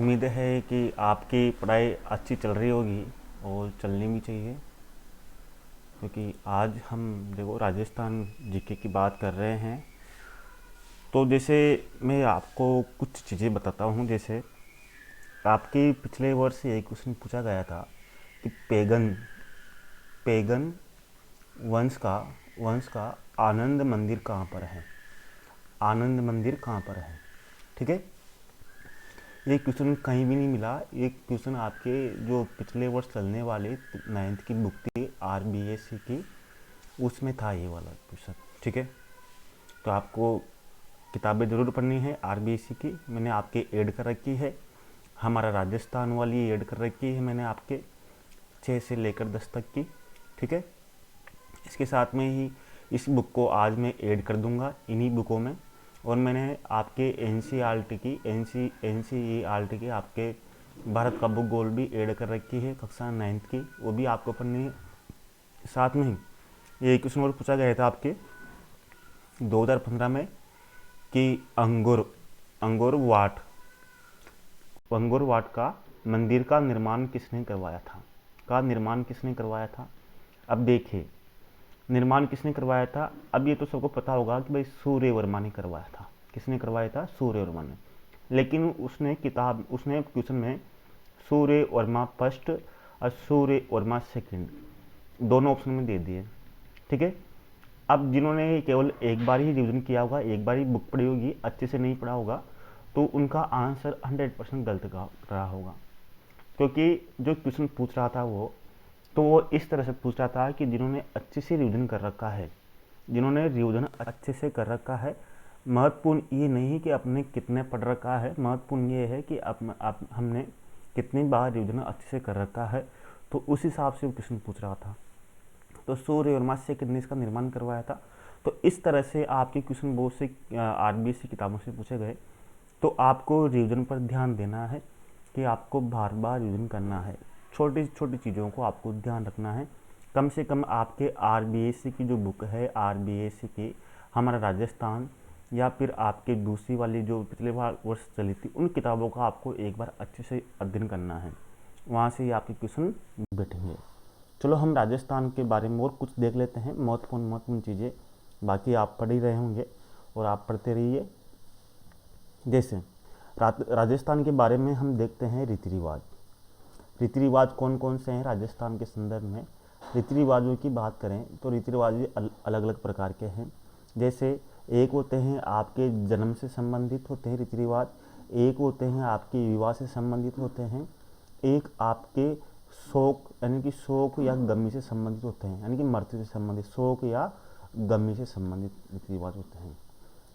उम्मीद है कि आपकी पढ़ाई अच्छी चल रही होगी और चलनी भी चाहिए, क्योंकि आज हम देखो राजस्थान जीके की बात कर रहे हैं। तो जैसे मैं आपको कुछ चीज़ें बताता हूँ। जैसे आपके पिछले वर्ष एक क्वेश्चन पूछा गया था कि पैगन पैगन वंश का आनंद मंदिर कहाँ पर है। आनंद मंदिर कहाँ पर है, ठीक है। ये क्वेश्चन कहीं भी नहीं मिला। ये क्वेश्चन आपके जो पिछले वर्ष चलने वाले 9th की बुक थी आरबीएससी की, उसमें था ये वाला क्वेश्चन, ठीक है। तो आपको किताबें ज़रूर पढ़नी है आरबीएससी की। मैंने आपके ऐड कर रखी है। हमारा राजस्थान वाली ऐड कर रखी है मैंने आपके 6 से लेकर 10 तक की, ठीक है। इसके साथ में ही इस बुक को आज मैं ऐड कर दूंगा इन्हीं बुकों में। और मैंने आपके एनसीईआरटी की आपके भारत का बुक गोल्ड भी ऐड कर रखी है कक्षा 9th की, वो भी आपको पढ़नी है। साथ में ही ये क्वेश्चन और पूछा गया था आपके 2015 में कि अंगोर वाट का मंदिर का निर्माण किसने करवाया था। अब देखिए, निर्माण किसने करवाया था। अब ये तो सबको पता होगा कि भाई सूर्य वर्मा ने करवाया था। किसने करवाया था? सूर्य वर्मा ने। लेकिन उसने क्वेश्चन में सूर्य वर्मा फर्स्ट और सूर्य वर्मा सेकंड दोनों ऑप्शन में दे दिए, ठीक है। अब जिन्होंने केवल एक बार ही रिविजन किया होगा, एक बार ही बुक पढ़ी होगी, अच्छे से नहीं पढ़ा होगा, तो उनका आंसर 100% गलत रहा होगा। क्योंकि जो क्वेश्चन पूछ रहा था वो इस तरह से पूछ रहा था कि जिन्होंने अच्छे से रिविजन कर रखा है, महत्वपूर्ण ये नहीं कि आपने कितने पढ़ रखा है, महत्वपूर्ण ये है कि हमने कितनी बार रिविजन अच्छे से कर रखा है। तो उस हिसाब से वो क्वेश्चन पूछ रहा था। तो सूर्य वर्मा से कितने इसका निर्माण करवाया था। तो इस तरह से आपके क्वेश्चन बहुत से आरबीएससी किताबों से पूछे गए। तो आपको रिविजन पर ध्यान देना है कि आपको बार बार रिविजन करना है। छोटी छोटी चीज़ों को आपको ध्यान रखना है। कम से कम आपके आरबीएससी की जो बुक है, आरबीएससी की हमारा राजस्थान, या फिर आपके दूसरी वाली जो पिछले वर्ष चली थी, उन किताबों का आपको एक बार अच्छे से अध्ययन करना है। वहाँ से ही आपके क्वेश्चन बैठेंगे। चलो हम राजस्थान के बारे में और कुछ देख लेते हैं, महत्वपूर्ण चीज़ें। बाकी आप पढ़ ही रहे होंगे और आप पढ़ते रहिए। जैसे राजस्थान के बारे में हम देखते हैं रीति रिवाज कौन कौन से हैं राजस्थान के संदर्भ में। रीति रिवाजों की बात करें तो रीति रिवाज अलग अलग प्रकार के हैं। जैसे एक होते हैं आपके जन्म से संबंधित होते हैं रीति रिवाज, एक होते हैं आपके विवाह से संबंधित होते हैं, एक आपके शोक यानी कि शोक या गमी से संबंधित होते हैं, यानी कि मृत्यु से संबंधित शोक या गमी से संबंधित रीति रिवाज होते हैं।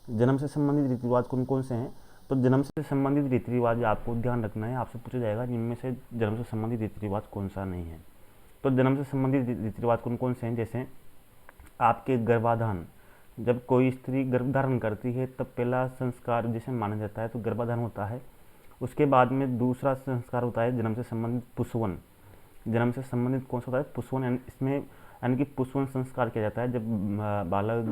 जन्म से संबंधित रीति रिवाज कौन कौन से हैं? तो जन्म से संबंधित रीति रिवाज आपको ध्यान रखना है, आपसे पूछा जाएगा जिनमें से जन्म से संबंधित रीति रिवाज कौन सा नहीं है। तो जन्म से संबंधित रीति रिवाज कौन कौन से हैं? जैसे आपके गर्भाधान, जब कोई स्त्री गर्भ धारण करती है तब पहला संस्कार जिसे माना जाता है तो गर्भाधान होता है। उसके बाद में दूसरा संस्कार होता है जन्म से संबंधित पुष्पवन। जन्म से संबंधित कौन सा होता है? पुष्पवन। इसमें यानी कि पुष्पवन संस्कार किया जाता है जब बालक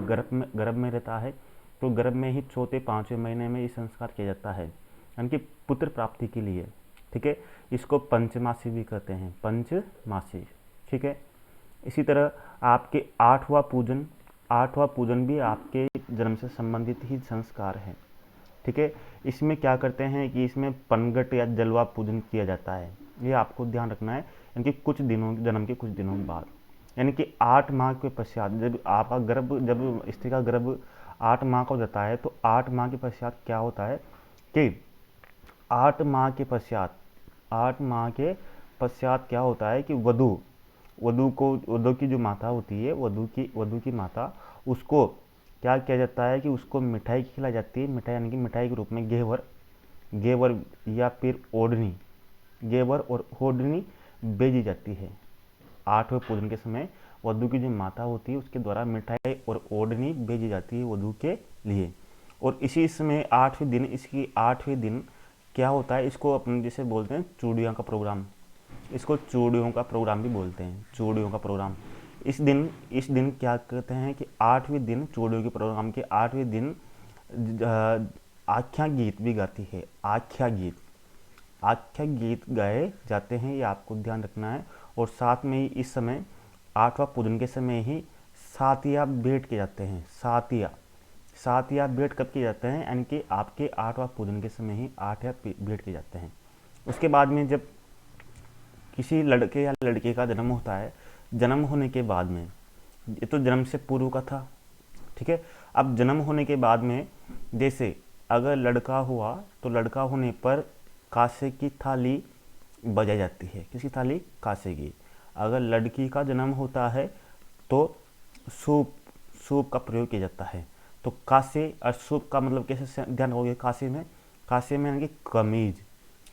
गर्भ में रहता है, तो गर्भ में ही चौथे 5वें महीने में ये संस्कार किया जाता है, यानी कि पुत्र प्राप्ति के लिए, ठीक है। इसको पंचमासी भी कहते हैं, पंचमासी, ठीक है। इसी तरह आपके आठवां पूजन भी आपके जन्म से संबंधित ही संस्कार है, ठीक है। इसमें क्या करते हैं कि इसमें पनघट या जलवा पूजन किया जाता है, ये आपको ध्यान रखना है। यानी कि जन्म के कुछ दिनों बाद, यानी कि 8 माह के पश्चात जब स्त्री का गर्भ 8 माह का हो जाता है, तो 8 माह के पश्चात क्या होता है कि 8 माह के पश्चात क्या होता है कि वधु की जो माता होती है, वधु की माता, उसको क्या किया जाता है कि उसको मिठाई खिलाई जाती है। मिठाई यानी कि मिठाई के रूप में घेवर या फिर घेवर और ओढ़नी भेजी जाती है। 8वें पूजन के समय वधु की जो माता होती है उसके द्वारा मिठाई और ओढ़नी भेजी जाती है वधु के लिए। और इसी समय 8वें दिन क्या होता है, इसको अपन जैसे बोलते हैं चूड़ियों का प्रोग्राम, इसको चूड़ियों का प्रोग्राम भी बोलते हैं, चूड़ियों का प्रोग्राम। इस दिन क्या कहते हैं कि 8वें दिन चूड़ियों के प्रोग्राम के 8वें दिन आख्या गीत भी गाती है। आख्या गीत गाए जाते हैं, ये आपको ध्यान रखना है। और साथ में ही इस समय 8वां पूजन के समय ही सातिया भेंट किए जाते हैं। सातिया भेंट कब किए जाते हैं, यानी कि आपके 8वां पूजन के समय ही 8 या भेंट किए जाते हैं। उसके बाद में जब किसी लड़के या लड़के का जन्म होता है, जन्म होने के बाद में, ये तो जन्म से पूर्व का था, ठीक है। अब जन्म होने के बाद में जैसे अगर लड़का हुआ तो लड़का होने पर कांसे की थाली बजाई जाती है। किसकी थाली? कांसे की। अगर लड़की का जन्म होता है तो सूप का प्रयोग किया जाता है। तो कांसे और सूप का मतलब कैसे ध्यान रखोगे? कांसे में यानी कि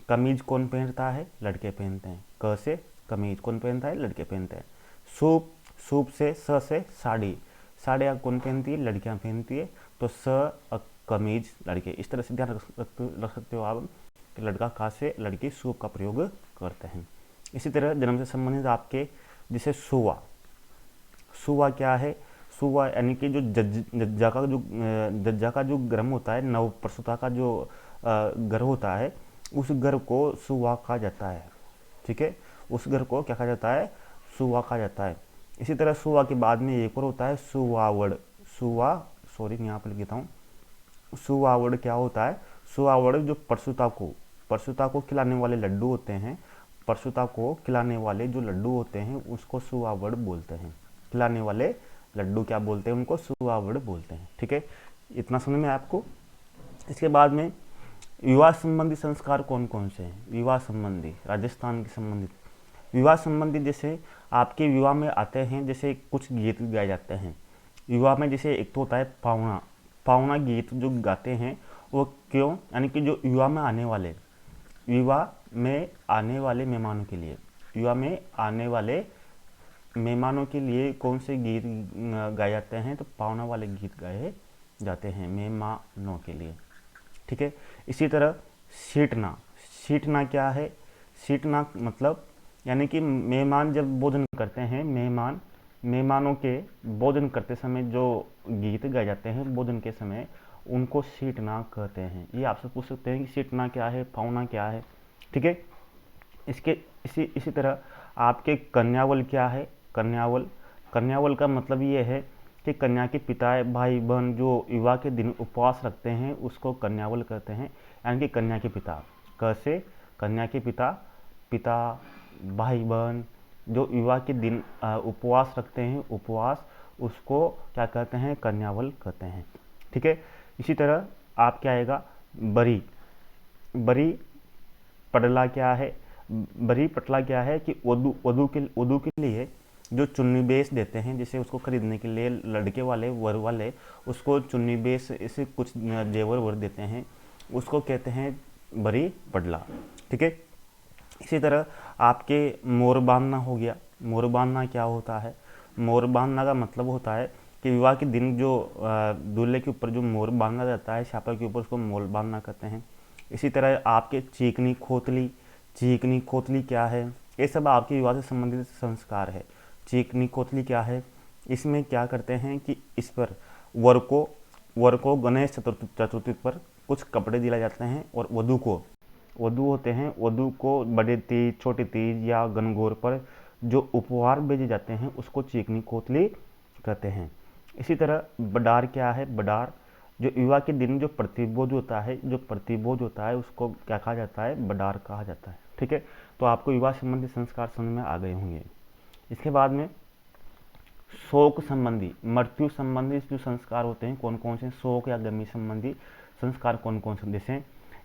कमीज कौन पहनता है? लड़के पहनते हैं। क से कमीज कौन पहनता है? लड़के पहनते हैं। सूप से स से साड़ी, साड़ियाँ कौन पहनती है? लड़कियाँ पहनती है। तो स और कमीज लड़के। इस तरह से ध्यान रख सकते हो आप कि लड़का कांसे, लड़की सूप का प्रयोग करते हैं। इसी तरह जन्म से संबंधित आपके जैसे सुवा क्या है? सुवा यानी कि जो जज्जा का जो गर्म होता है, नव प्रसूता का जो घर होता है, उस घर को सुवा कहा जाता है, ठीक है। उस घर को क्या कहा जाता है? सुवा कहा जाता है। इसी तरह सुवा के बाद में एक और होता है सुवावड़। यहाँ पर लिखता हूँ। सुवावड़ क्या होता है? सुवावड़ जो परसुता को खिलाने वाले लड्डू होते हैं, परसुता को खिलाने वाले जो लड्डू होते हैं उसको सुवावड़ बोलते हैं। खिलाने वाले लड्डू क्या बोलते हैं? उनको सुवावड़ बोलते हैं, ठीक है। इतना समझ में आपको। इसके बाद में विवाह संबंधी संस्कार कौन कौन से हैं? विवाह संबंधी, राजस्थान के संबंधित विवाह संबंधी जैसे आपके विवाह में आते हैं, जैसे कुछ गीत गाए जाते हैं विवाह में। जैसे एक तो होता है पावना गीत जो गाते हैं, वो क्यों? यानी कि जो विवाह में आने वाले मेहमानों के लिए, विवाह में आने वाले मेहमानों के लिए कौन से गीत गाए जाते हैं? तो पावना वाले गीत गाए जाते हैं मेहमानों के लिए, ठीक है। इसी तरह सीटना क्या है? सीटना मतलब यानी कि मेहमान जब भोजन करते हैं, मेहमानों के भोजन करते समय जो गीत गाए जाते हैं भोजन के समय, उनको सीटना कहते हैं। ये आपसे पूछ सकते हैं कि सीटना क्या है, पावना क्या है, ठीक है। इसी तरह आपके कन्यावल क्या है? कन्यावल का मतलब ये है कि कन्या के पिता, भाई बहन जो विवाह के दिन उपवास रखते हैं उसको कन्यावल कहते हैं। यानी कि कन्या के पिता, कैसे? कन्या के पिता भाई बहन जो विवाह के दिन उपवास रखते हैं, उपवास, उसको क्या कहते हैं? कन्यावल कहते हैं, ठीक है। इसी तरह आप क्या आएगा? बरी पटला क्या है? बरी पटला क्या है कि वधू के लिए जो चुन्नी बेस देते हैं, जिसे उसको खरीदने के लिए लड़के वाले, वर वाले उसको चुन्नी बेस इसे कुछ जेवर देते हैं, उसको कहते हैं बरी पटला, ठीक है। इसी तरह आपके मोर बांधना हो गया। मोर बांधना क्या होता है? मोर बांधना का मतलब होता है कि विवाह के दिन जो दूल्हे के ऊपर जो मोर बांधा जाता है, छापर के ऊपर, उसको मोर बांधना कहते हैं। इसी तरह आपके चीकनी खोतली क्या है? ये सब आपके विवाह से संबंधित संस्कार है। चीकनी खोतली क्या है? इसमें क्या करते हैं कि इस पर वर को गणेश चतुर्थी पर कुछ कपड़े दिलाए जाते हैं, और वधु को बड़े तीज, छोटे तीज या गणगौर पर जो उपहार भेजे जाते हैं उसको चीकनी खोतली कहते हैं। इसी तरह बडार क्या है? बडार जो विवाह के दिन जो प्रतिभोज होता है उसको क्या कहा जाता है? बडार कहा जाता है, ठीक है। तो आपको विवाह संबंधी संस्कार समझ में आ गए होंगे। इसके बाद में शोक संबंधी, मृत्यु संबंधी जो संस्कार होते हैं कौन कौन से? शोक या गमी संबंधी संस्कार कौन कौन से? जैसे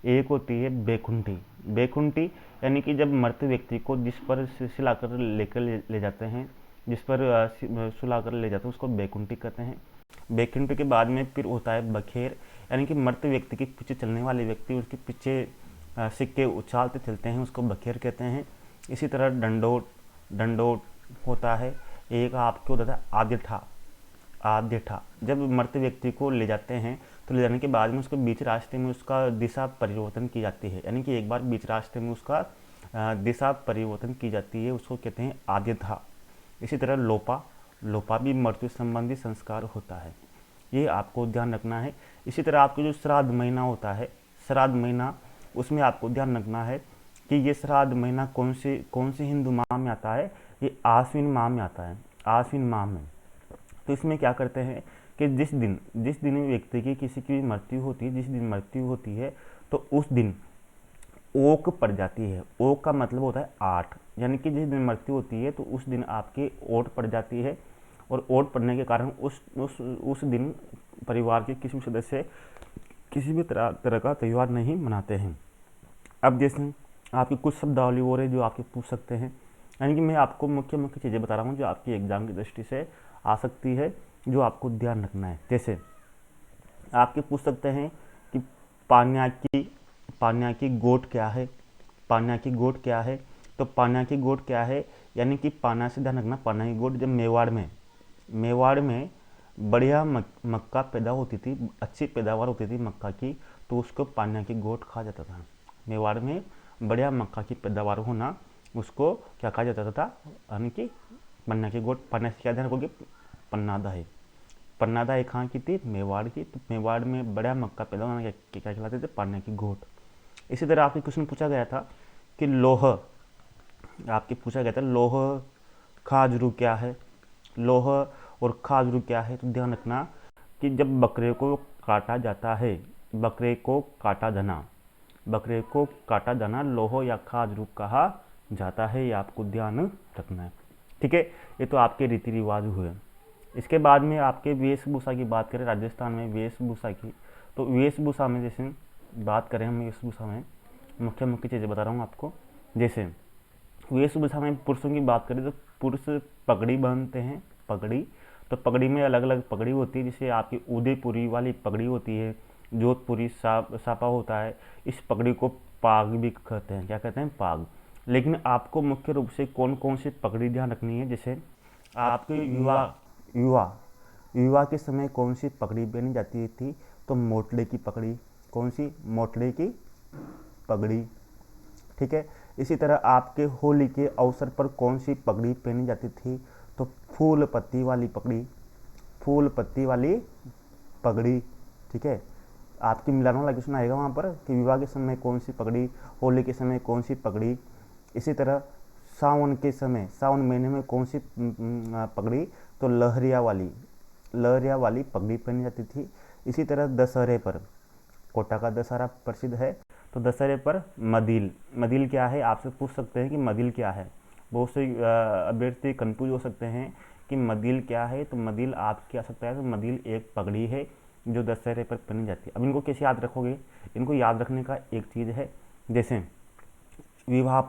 एक होती है बेकुंठी यानी कि जब मृत व्यक्ति को जिस पर सुलाकर ले जाते हैं, उसको बेकुंठी कहते हैं। बेकुंठी के बाद में फिर होता है बखेर, यानी कि मृत व्यक्ति के पीछे चलने वाले व्यक्ति उसके पीछे सिक्के उछालते चलते हैं, उसको बखेर कहते हैं। इसी तरह डंडोट होता है। एक आपको होता है आद्यठा, जब मृत व्यक्ति को ले जाते हैं तो ले जाने के बाद में उसको बीच रास्ते में उसका दिशा परिवर्तन की जाती है, यानी कि एक बार बीच रास्ते में उसका दिशा परिवर्तन की जाती है, उसको कहते हैं आद्यठा। इसी तरह लोपा भी मृत्यु संबंधी संस्कार होता है, ये आपको ध्यान रखना है। इसी तरह आपको जो श्राद्ध महीना होता है, श्राद्ध महीना, उसमें आपको ध्यान रखना है कि ये श्राद्ध महीना कौन से हिंदू माह में आता है, ये आश्विन माह में आता है, आश्विन माह में। तो इसमें क्या करते हैं कि जिस दिन व्यक्ति की किसी की मृत्यु होती है, जिस दिन मृत्यु होती है तो उस दिन ओक पड़ जाती है। ओक का मतलब होता है 8, यानी कि जिस दिन मृत्यु होती है तो उस दिन आपकी ओट पड़ जाती है, और ओट पड़ने के कारण उस दिन परिवार के किसी भी सदस्य किसी भी तरह का त्यौहार नहीं मनाते हैं। अब जैसे आपकी कुछ शब्दावली और है जो आपके पूछ सकते हैं, यानी कि मैं आपको मुख्य चीज़ें बता रहा हूँ जो आपकी एग्जाम की दृष्टि से आ सकती है, जो आपको ध्यान रखना है। जैसे आपके पूछ सकते हैं कि पान्या की गोट क्या है, पान्या की गोट क्या है। तो पान्या की गोट क्या है, यानी कि पाना से ध्यान रखना, पान्या की गोट जब मेवाड़ में बढ़िया मक्का पैदा होती थी, अच्छी पैदावार होती थी मक्का की, तो उसको पान्या की गोट कहा जाता था। मेवाड़ में बढ़िया मक्का की पैदावार होना, उसको क्या कहा जाता था, यानी कि पन्ना की गोट। पन्ना से क्या ध्यान रखोगे, पन्नादा है, पन्नादा है कहाँ की थी, मेवाड़ की। तो मेवाड़ में बढ़िया मक्का पैदा होना क्या खिलाते थे, पन्ना की गोट। इसी तरह आपके क्वेश्चन पूछा गया था कि लोह खाजरू क्या है, लोह और खाजरू क्या है। तो ध्यान रखना कि जब बकरे को काटा जाता है, बकरे को काटा जाना लोह या खाजरू कहा जाता है, ये आपको ध्यान रखना है। ठीक है, ये तो आपके रीति रिवाज हुए। इसके बाद में आपके वेशभूषा की बात करें, राजस्थान में वेशभूषा की, तो वेशभूषा में जैसे बात करें हम, वेशभूषा में मुख्य चीज़ें बता रहा हूँ आपको। जैसे वेशभूषा में पुरुषों की बात करें तो पुरुष पगड़ी बांधते हैं, पगड़ी। तो पगड़ी में अलग अलग पगड़ी होती है, जैसे आपकी उदयपुरी वाली पगड़ी होती है, जोधपुरी सापा होता है। इस पगड़ी को पाग भी कहते हैं, क्या कहते हैं, पाग। लेकिन आपको मुख्य रूप से कौन कौन सी पगड़ी ध्यान रखनी है, जैसे आपके विवाह के समय कौन सी पगड़ी पहनी जाती थी, तो मोटले की पगड़ी। कौन सी, मोटले की पगड़ी। ठीक है, इसी तरह आपके होली के अवसर पर कौन सी पगड़ी पहनी जाती थी, तो फूल पत्ती वाली पगड़ी। ठीक है, आपकी मिलान वाला क्वेश्चन आएगा वहाँ पर कि विवाह के समय कौन सी पगड़ी, होली के समय कौन सी पगड़ी। इसी तरह सावन महीने में कौन सी पगड़ी, तो लहरिया वाली पगड़ी पहनी जाती थी। इसी तरह दशहरे पर, कोटा का दशहरा प्रसिद्ध है, तो दशहरे पर मदिल क्या है, आपसे पूछ सकते हैं कि मदिल क्या है। बहुत से अभ्यर्थी कंफ्यूज हो सकते हैं कि मदिल क्या है। तो मदिल आप क्या सकता है, तो मदिल एक पगड़ी है जो दशहरे पर पहनी जाती है। अब इनको कैसे याद रखोगे, इनको याद रखने का एक चीज़ है, जैसे विवाह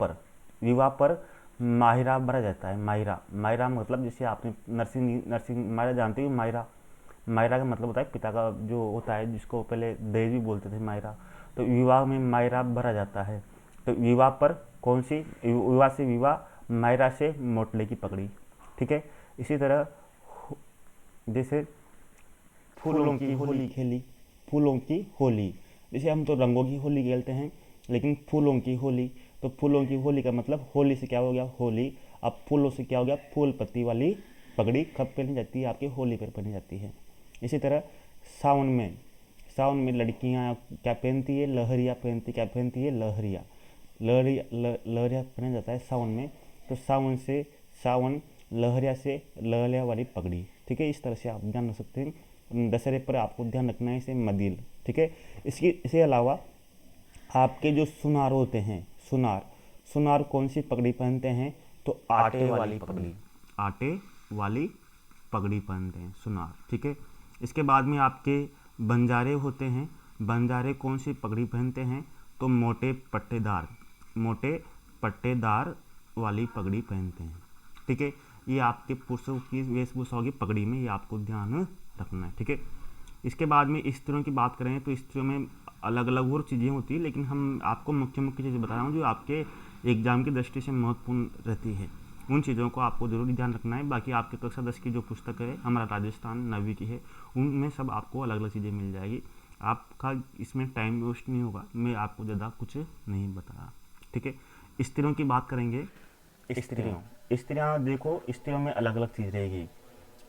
पर माहिरा भरा जाता है। माहिरा मतलब जैसे आपने नरसिंह माहिरा जानते हो, माहिरा का मतलब होता है पिता का जो होता है, जिसको पहले दहेज भी बोलते थे, माहिरा। तो विवाह में माहिरा भरा जाता है। तो विवाह पर कौन सी, विवाह माहिरा से मोटले की पगड़ी। ठीक है, इसी तरह जैसे फूलों की होली, जैसे हम तो रंगों की होली खेलते हैं, लेकिन फूलों की होली का मतलब होली से क्या हो गया, होली। अब फूलों से क्या हो गया, फूल पत्ती वाली पगड़ी कब पहनी जाती है, आपकी होली पर पहनी जाती है। इसी तरह सावन में लड़कियां क्या पहनती है, लहरिया पहनती, क्या पहनती है, लहरिया पहना जाता है सावन में। तो लहरिया वाली पगड़ी। ठीक है, इस तरह से आप ध्यान रख सकते हैं। दशहरे पर आपको ध्यान रखना है इसे मदिल। ठीक है, इसके अलावा आपके जो सुनार होते हैं, सुनार कौन सी पगड़ी पहनते हैं, तो आटे वाली पगड़ी पहनते हैं सुनार। ठीक है, इसके बाद में आपके बंजारे होते हैं, बंजारे कौन सी पगड़ी पहनते हैं, तो मोटे पट्टेदार वाली पगड़ी पहनते हैं। ठीक है, ये आपके पुरुषों की वेशभूषा होगी पगड़ी में, ये आपको ध्यान रखना है। ठीक है, इसके बाद में स्त्रियों की बात करें तो स्त्रियों में अलग अलग और चीज़ें होती है, लेकिन हम आपको मुख्य चीज़ें बता रहा हूँ जो आपके एग्जाम की दृष्टि से महत्वपूर्ण रहती है। उन चीज़ों को आपको जरूर ध्यान रखना है। बाकी आपके कक्षा 10 की जो पुस्तक है हमारा राजस्थान 9वीं की है, उनमें सब आपको अलग अलग चीज़ें मिल जाएगी। आपका इसमें टाइम वेस्ट नहीं होगा, मैं आपको ज़्यादा कुछ नहीं बता रहा। ठीक है, स्त्रियों की बात करेंगे। स्त्रियाँ देखो, स्त्रियों में अलग अलग चीज़ रहेगी।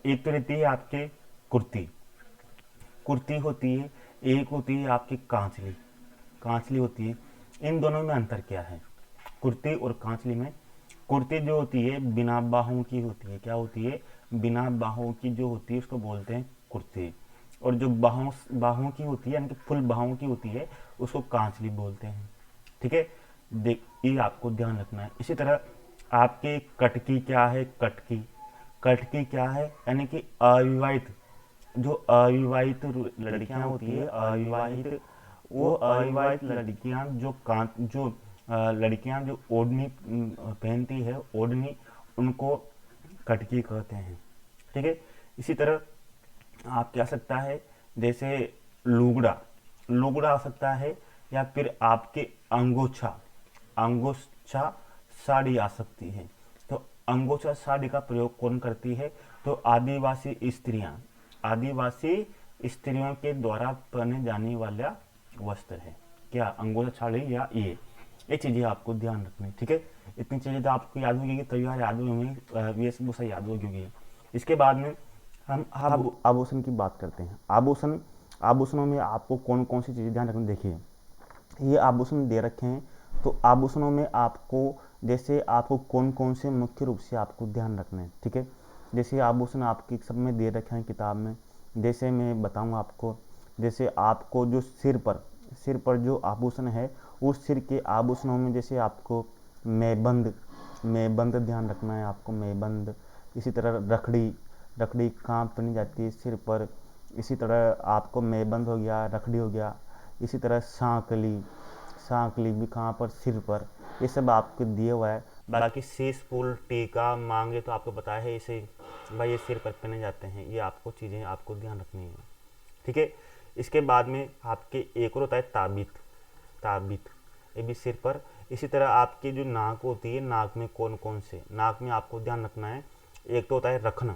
एक तो रहती है आपके कुर्ती होती है, एक होती है आपकी कांचली होती है। इन दोनों में अंतर क्या है, कुर्ती और कांचली में कुर्ती जो होती है बिना बाहों की होती है, क्या होती है, बिना बाहों की जो होती है उसको बोलते हैं कुर्ती, और जो बाहों बाहों की होती है यानी कि फुल बाहों की होती है उसको कांचली बोलते हैं। ठीक है, देख ये आपको ध्यान रखना है। इसी तरह आपके कटकी क्या है, कटकी, कटकी क्या है यानी कि अविवाहित, जो अविवाहित लड़कियां होती है, अविवाहित, वो अविवाहित लड़कियां जो लड़कियां जो ओढ़नी पहनती है, ओढ़नी, उनको कटकी कहते हैं। ठीक है, इसी तरह आप क्या सकता है, जैसे लुगड़ा, लुगड़ा आ सकता है, या फिर आपके अंगोछा, अंगोछा साड़ी आ सकती है। तो अंगोछा साड़ी का प्रयोग कौन करती है, तो आदिवासी स्त्रियां, आदिवासी स्त्रियों के द्वारा पहने जाने वाला वस्त्र है क्या, अंगोछा साड़ी या ये चीज़ें आपको ध्यान रखनी। ठीक है, इतनी चीज़ें तो आपको याद होगी, तैयार याद होंगी, वेशभूषा याद होगी। इसके बाद में हम आभूषण की बात करते हैं। आभूषण, आभूषणों में आपको कौन कौन सी चीज़ें ध्यान रखनी, देखिए ये आभूषण दे रखे हैं, तो आभूषणों में आपको जैसे आपको कौन कौन से मुख्य रूप से आपको ध्यान रखना है। ठीक है, जैसे आभूषण आपके सब में दे रखे हैं किताब में, जैसे मैं बताऊंगा आपको, जैसे आपको जो सिर पर जो आभूषण है, उस सिर के आभूषणों में जैसे आपको मैबंद, मैबंद ध्यान रखना है आपको, मैबंद। इसी तरह रखड़ी, रखड़ी कहाँ पहनी जाती है, सिर पर, इसी तरह आपको मैबंद हो गया, रखड़ी हो गया। इसी तरह सांकली, सांकली भी कहाँ पर, सिर पर। ये सब आपको दिए हुआ है। बाकी शीश, फूल, टीका, मांगे तो आपको पता है, इसे भाई ये सिर पर पहने जाते हैं, ये आपको चीज़ें आपको ध्यान रखनी है। ठीक है, इसके बाद में आपके एक और होता है ताबीत, ताबीत, ये भी सिर पर। इसी तरह आपकी जो नाक होती है, नाक में कौन कौन से, नाक में आपको ध्यान रखना है, एक तो होता है रखन,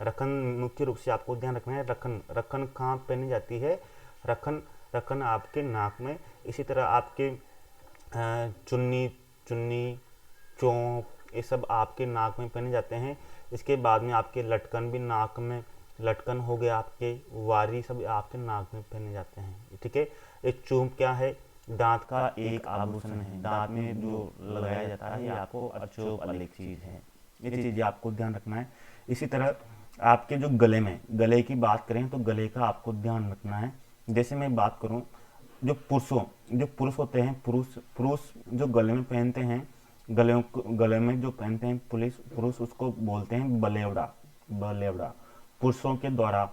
रखन मुख्य रूप से आपको ध्यान रखना है। रखन, रखन कहाँ पहनी जाती है, रखन, रखन आपके नाक में। इसी तरह आपके चुन्नी, चुन्नी, चौंक, ये सब आपके नाक में पहने जाते हैं। इसके बाद में आपके लटकन भी नाक में, लटकन हो गया, आपके वारी सब आपके नाक में पहने जाते हैं। ठीक है, एक चूम क्या है, दांत का एक आभूषण है, दांत में जो लगाया जाता है, ये आपको अचूक अलग चीज़ है, ये चीज़ें आपको ध्यान रखना है। इसी तरह आपके जो गले में, गले की बात करें तो गले का आपको ध्यान रखना है। जैसे मैं बात करूं, जो पुरुष होते हैं, पुरुष पुरुष जो गले में पहनते हैं, गले में जो पहनते हैं पुरुष, उसको बोलते हैं बलेवड़ा, बलेवड़ा। पुरुषों के द्वारा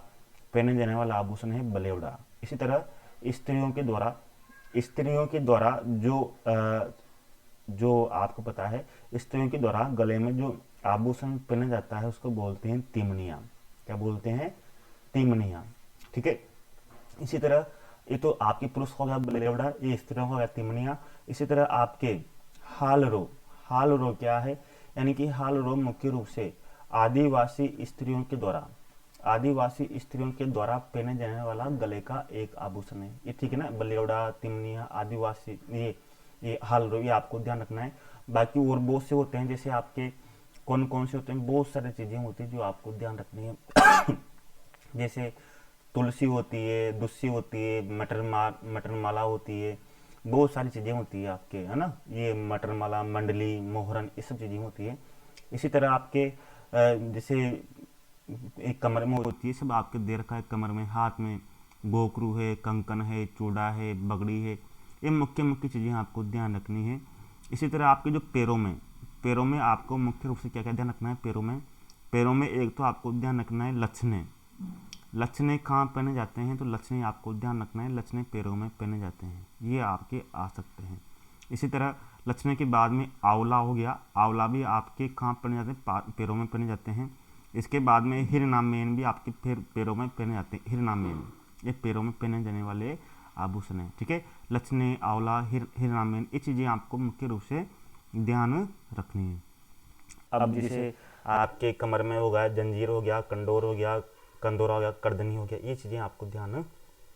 पहने जाने वाला आभूषण है बलेवड़ा। इसी तरह स्त्रियों के द्वारा, स्त्रियों के द्वारा जो आपको पता है, स्त्रियों के द्वारा गले में जो आभूषण पहना जाता है उसको बोलते हैं तिमनिया, क्या बोलते हैं, तिमनिया। ठीक है, इसी तरह ये तो आपके पुरुष हो गया बलेवड़ा, ये स्त्रियों का हो गया तिमनिया। इसी तरह आपके हालरो, हालरो क्या है, यानी कि हालरो मुख्य रूप से आदिवासी स्त्रियों के द्वारा, आदिवासी स्त्रियों के द्वारा पहने जाने वाला गले का एक आभूषण है ये। ठीक है ना, बलेवड़ा, तिमनिया, आदिवासी, ये हालरो, ये आपको ध्यान रखना है। बाकी और बहुत से होते हैं, जैसे आपके कौन कौन से होते हैं, बहुत सारी चीजें होती है जो आपको ध्यान रखनी है। जैसे तुलसी होती है, दुस्सी होती है, मटर माला होती है, बहुत सारी चीज़ें होती है आपके, है ना, ये मटर माला, मंडली, मोहरन, ये सब चीज़ें होती है। इसी तरह आपके जैसे एक कमर में होती है, सब आपके दे रखा है कमर में, हाथ में गोकरू है, कंकन है, चूड़ा है, बगड़ी है, ये मुख्य मुख्य चीज़ें आपको ध्यान रखनी है। इसी तरह आपके जो पैरों में आपको मुख्य रूप से क्या क्या ध्यान रखना है, पैरों में एक तो आपको ध्यान रखना है लक्षणे, लक्षणे कहाँ पहने जाते हैं, तो लक्षणे आपको ध्यान रखना है, लक्षणे पैरों में पहने जाते हैं, ये आपके आ सकते हैं। इसी तरह लक्षणे के बाद में आंवला हो गया, आंवला भी आपके कहाँ पहने जाते हैं, पैरों में पहने जाते हैं। इसके बाद में हिरनामेन भी आपके पैरों में पहने जाते हैं, हिरनामेन, ये पैरों में पहने जाने वाले आभूषण है। ठीक है, लक्षणे, आंवला, हिरनामेन, ये चीज़ें आपको मुख्य रूप से ध्यान रखनी है। अब जैसे आपके कमर में हो गया जंजीर, हो गया कंडोर, हो गया कंदोरा, हो गया करदनी, हो गया, ये चीज़ें आपको ध्यान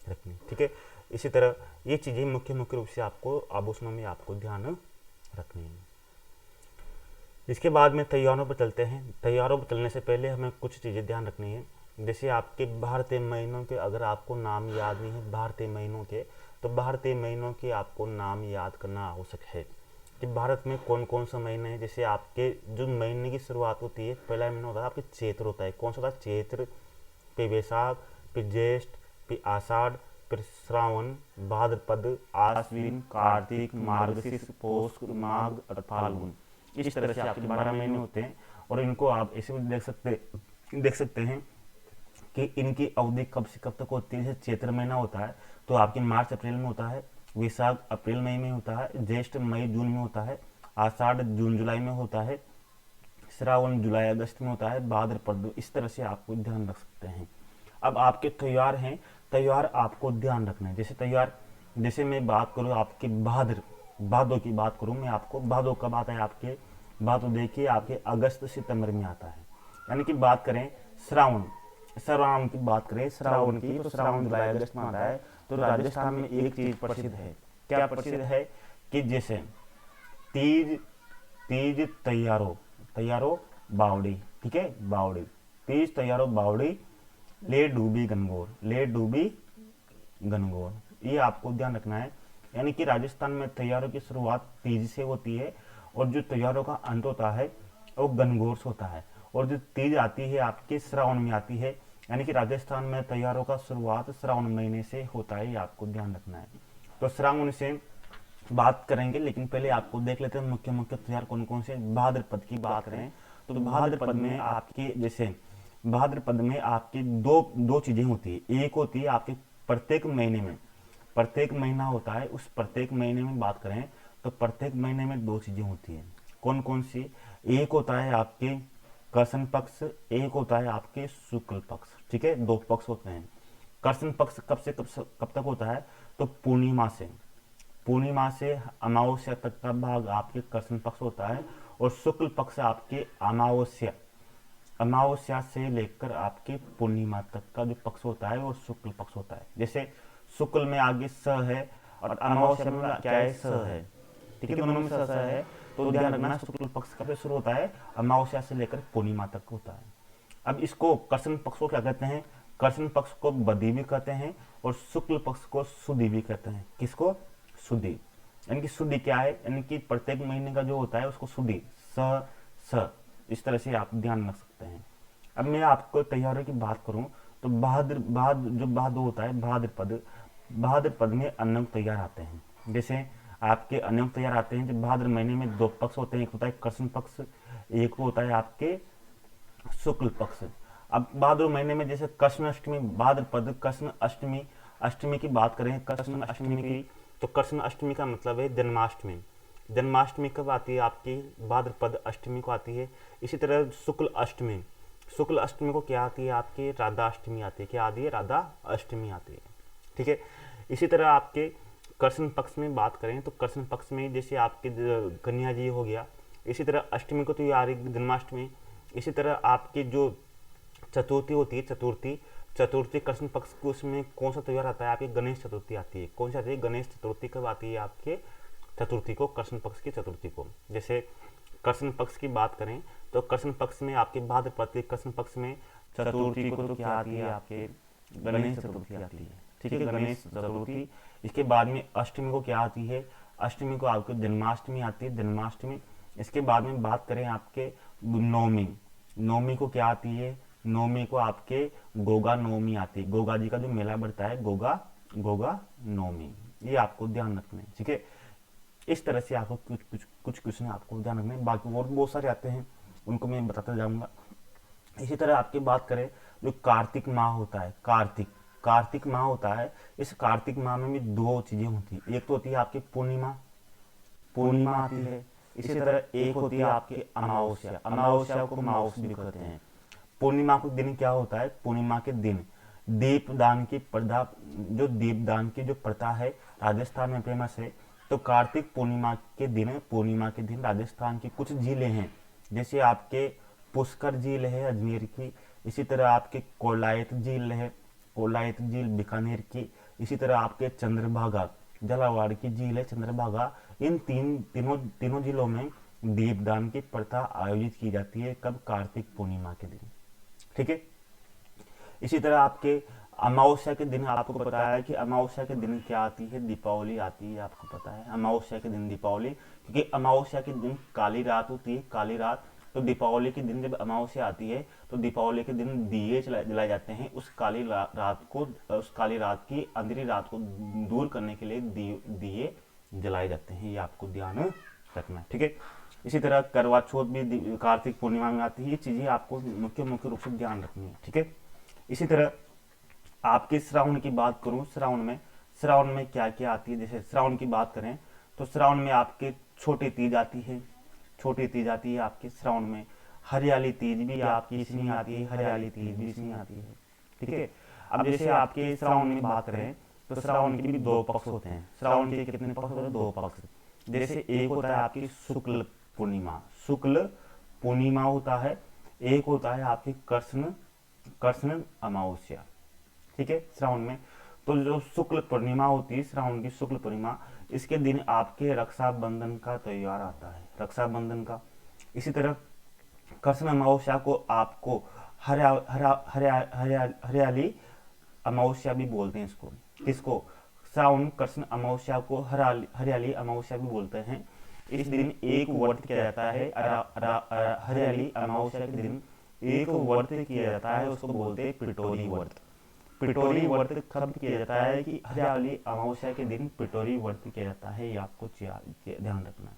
रखनी। ठीक है, इसी तरह ये चीज़ें मुख्य रूप से आपको आभूषणों में आपको ध्यान रखनी है। इसके बाद में त्योहारों पर चलते हैं। त्योहारों पर चलने से पहले हमें कुछ चीज़ें ध्यान रखनी है। जैसे आपके भारतीय महीनों के अगर आपको नाम याद नहीं है भारतीय महीनों के, तो भारतीय महीनों के आपको नाम याद करना आवश्यक है। कि भारत में कौन कौन सा महीने हैं। जैसे आपके जो महीने की शुरुआत होती है, पहला महीना होता है आपके चैत्र होता है। कौन सा होता है? चैत्र, फिर वैशाख, फिर ज्येष्ठ, फिर आषाढ़, फिर श्रावण, भाद्रपद, आश्विन, कार्तिक, मार्गशीर्ष, पौष, माघ और फाल्गुन। इस तरह से आपके 12 महीने होते हैं। और इनको आप ऐसे भी देख सकते हैं कि इनकी अवधि कब से कब तक होती है। जैसे चैत्र महीना होता है तो आपके मार्च अप्रैल में होता है, वैशाख अप्रैल मई में होता है, ज्येष्ठ मई जून में होता है, आषाढ़ जून जुलाई में होता है, श्रावण जुलाई अगस्त में होता है, भाद्रपद। इस तरह से आपको ध्यान रख सकते हैं। अब आपके त्यौहार हैं, त्यौहार आपको ध्यान रखना है। जैसे त्यौहार, जैसे मैं बात करूँ आपके भादों की बात करूँ मैं आपको, भादों कब आता है आपके? भादों देखिए आपके अगस्त सितंबर में आता है। यानी कि बात करें श्रावण की बात करें श्रावण की, तो श्रावण जुलाई अगस्त में आता है। तो राजस्थान में एक चीज प्रसिद्ध है। क्या प्रसिद्ध है? कि जैसे तीज तीज तैयारो बावड़ी, ठीक है, बावड़ी, तीज तैयारो बावड़ी, ले डूबी गनगौर, ये आपको ध्यान रखना है। यानी कि राजस्थान में त्योहारों की शुरुआत तीज से होती है और जो त्योहारों का अंत होता है वो गनगौर से होता है। और जो तीज आती है आपके श्रावण में आती है। यानी कि राजस्थान में त्योहारों का शुरुआत श्रावण महीने से होता है, ये आपको ध्यान रखना है। तो श्रावण से बात करेंगे, लेकिन पहले आपको देख लेते हैं मुख्य मुख्य त्योहार कौन कौन से। भाद्रपद की बात करें तो भाद्रपद में आपके जैसे भाद्रपद में आपकी दो चीजें होती है। एक होती है आपके प्रत्येक महीना होता है, उस प्रत्येक महीने में बात करें तो प्रत्येक महीने में दो चीजें होती है। कौन कौन सी? एक होता है आपके कृष्ण पक्ष, एक होता है आपके शुक्ल पक्ष, ठीक है, दो पक्ष होते हैं। कृष्ण पक्ष कब से कब तक होता है? तो पूर्णिमा से अमावस्या तक का भाग आपके कृष्ण पक्ष होता है। और शुक्ल पक्ष आपके अमावस्या से लेकर आपके पूर्णिमा तक का जो पक्ष होता है वो शुक्ल पक्ष होता है। जैसे शुक्ल में आगे स है और अमावस्या में क्या है? स है, ठीक है, दोनों में स है। तो ध्यान रखना, शुक्ल पक्ष कब से शुरू होता है? अमावस्या से लेकर पूर्णिमा तक होता है। अब इसको कृष्ण पक्ष को क्या कहते हैं? कृष्ण पक्ष को बदी भी कहते हैं और शुक्ल पक्ष को सुदी भी कहते हैं। किसको? सुदी। यानी कि सुदी क्या है? यानी कि प्रत्येक महीने का जो होता है उसको सुदी, स इस तरह से आप ध्यान रख सकते हैं। अब मैं आपको त्योहारों की बात करूं तो भाद्र होता है, भाद्रपद में अनेक त्योहार आते हैं। जैसे आपके अनेक त्योहार आते हैं जब भाद्र महीने में दो पक्ष होते हैं, एक होता है कृष्ण पक्ष, एक होता है आपके शुक्ल पक्ष। अब भाद्र महीने में जैसे कृष्ण अष्टमी, भाद्रपद कृष्ण अष्टमी की बात करें, कृष्ण अष्टमी की, तो कृष्ण अष्टमी का मतलब है जन्माष्टमी। जन्माष्टमी कब आती है आपकी? भाद्रपद अष्टमी को आती है। इसी तरह शुक्ल अष्टमी को क्या आती है आपकी? राधा अष्टमी आती है। क्या आती है? राधा अष्टमी आती है, ठीक है। इसी तरह आपके कृष्ण पक्ष में बात करें तो कृष्ण पक्ष में जैसे आपके कन्या जी हो गया, इसी तरह अष्टमी को तो ये आ रही जन्माष्टमी। इसी तरह आपकी जो चतुर्थी होती है, चतुर्थी कृष्ण पक्ष को, उसमें कौन सा त्योहार आता है आपकी? गणेश चतुर्थी आती है। कौन सी आती है? गणेश चतुर्थी कब आती है आपके? चतुर्थी को, कृष्ण पक्ष की चतुर्थी को। जैसे कृष्ण पक्ष की बात करें तो कृष्ण पक्ष में आपके भाद्रपद के कृष्ण पक्ष में चतुर्थी को तो क्या आती है आपके? गणेश चतुर्थी आती है, ठीक है, गणेश चतुर्थी। इसके बाद में अष्टमी को क्या आती है? अष्टमी को आपको जन्माष्टमी आती है, जन्माष्टमी। इसके बाद में बात करें आपके नवमी को क्या आती है? नवमी को आपके गोगा नवमी आती है। गोगा जी का जो मेला बढ़ता है, गोगा नवमी, ये आपको ध्यान रखना है, ठीक है। इस तरह से आपको कुछ क्वेश्चन आपको ध्यान रखना है। बाकी और बहुत सारे आते हैं, उनको मैं बताता जाऊंगा। इसी तरह आपकी बात करें जो कार्तिक माह होता है, कार्तिक माह होता है, इस कार्तिक माह में भी दो चीजें होती है। एक तो होती है आपकी पूर्णिमा आती है। इसी तरह एक होती है आपकी अमावस्या को माउस भी कहते हैं। पूर्णिमा के दिन क्या होता है? पूर्णिमा के दिन दीपदान की जो प्रथा है राजस्थान में फेमस है। तो कार्तिक पूर्णिमा के दिन राजस्थान की कुछ झीलें हैं, जैसे आपके पुष्कर झील है अजमेर की, इसी तरह आपके कोलायत झील बीकानेर की, इसी तरह आपके चंद्रभागा झालावाड़ की झील है चंद्रभागा। इन तीनों झीलों में दीपदान की प्रथा आयोजित की जाती है। कब? कार्तिक पूर्णिमा के दिन, ठीक है। इसी तरह आपके अमावस्या के दिन आपको पता है कि अमावस्या के दिन क्या आती है, दीपावली आती है, आपको पता है अमावस्या के दिन दीपावली, क्योंकि अमावस्या के दिन काली रात होती है, काली रात। तो दीपावली के दिन जब अमावस्या आती है तो दीपावली के दिन दिए जलाए जाते हैं, उस काली रात को, उस काली रात की अंधेरी रात को दूर करने के लिए दिए जलाए जाते हैं, ये आपको ध्यान रखना है, ठीक है। इसी तरह करवा चौथ भी कार्तिक पूर्णिमा में आती है, ये चीजें आपको मुख्य रूप से ध्यान रखनी है, ठीक है। इसी तरह आपके श्रावण की बात करूं, श्रावण में क्या क्या आती है, जैसे श्रावण की बात करें तो श्रावण में आपके छोटी तीज आती है, छोटी तीज आती है आपके श्रावण में। हरियाली तीज भी आपकी इसमें आती है, हरियाली तीज भी इसमें आती है, ठीक है। अब जैसे आपके श्रावण में बात करें तो श्रावण के भी दो पक्ष होते हैं। श्रावण के कितने पक्ष होते हैं? दो पक्ष। जैसे एक होता है आपकी शुक्ल पूर्णिमा, शुक्ल पूर्णिमा होता है, एक होता है आपकी कृष्ण अमावस्या, ठीक है, श्रावण में। तो जो शुक्ल पूर्णिमा होती है, श्रावण की शुक्ल पूर्णिमा, इसके दिन आपके रक्षाबंधन का त्योहार आता है, रक्षाबंधन का। इसी तरह कृष्ण अमावस्या को आपको हरियाली अमावस्या भी बोलते हैं इसको, किसको? श्रावण कृष्ण अमावस्या को हरियाली अमावस्या भी बोलते हैं। इस दिन एक व्रत किया जाता है, हरियाली अमावस्या के दिन एक व्रत किया जाता है, उसको बोलते हैं पिटोरी व्रत। पिटोरी व्रत कब किया जाता है कि हरियाली अमावस्या के दिन पिटोरी व्रत किया जाता है, ये आपको ध्यान रखना है।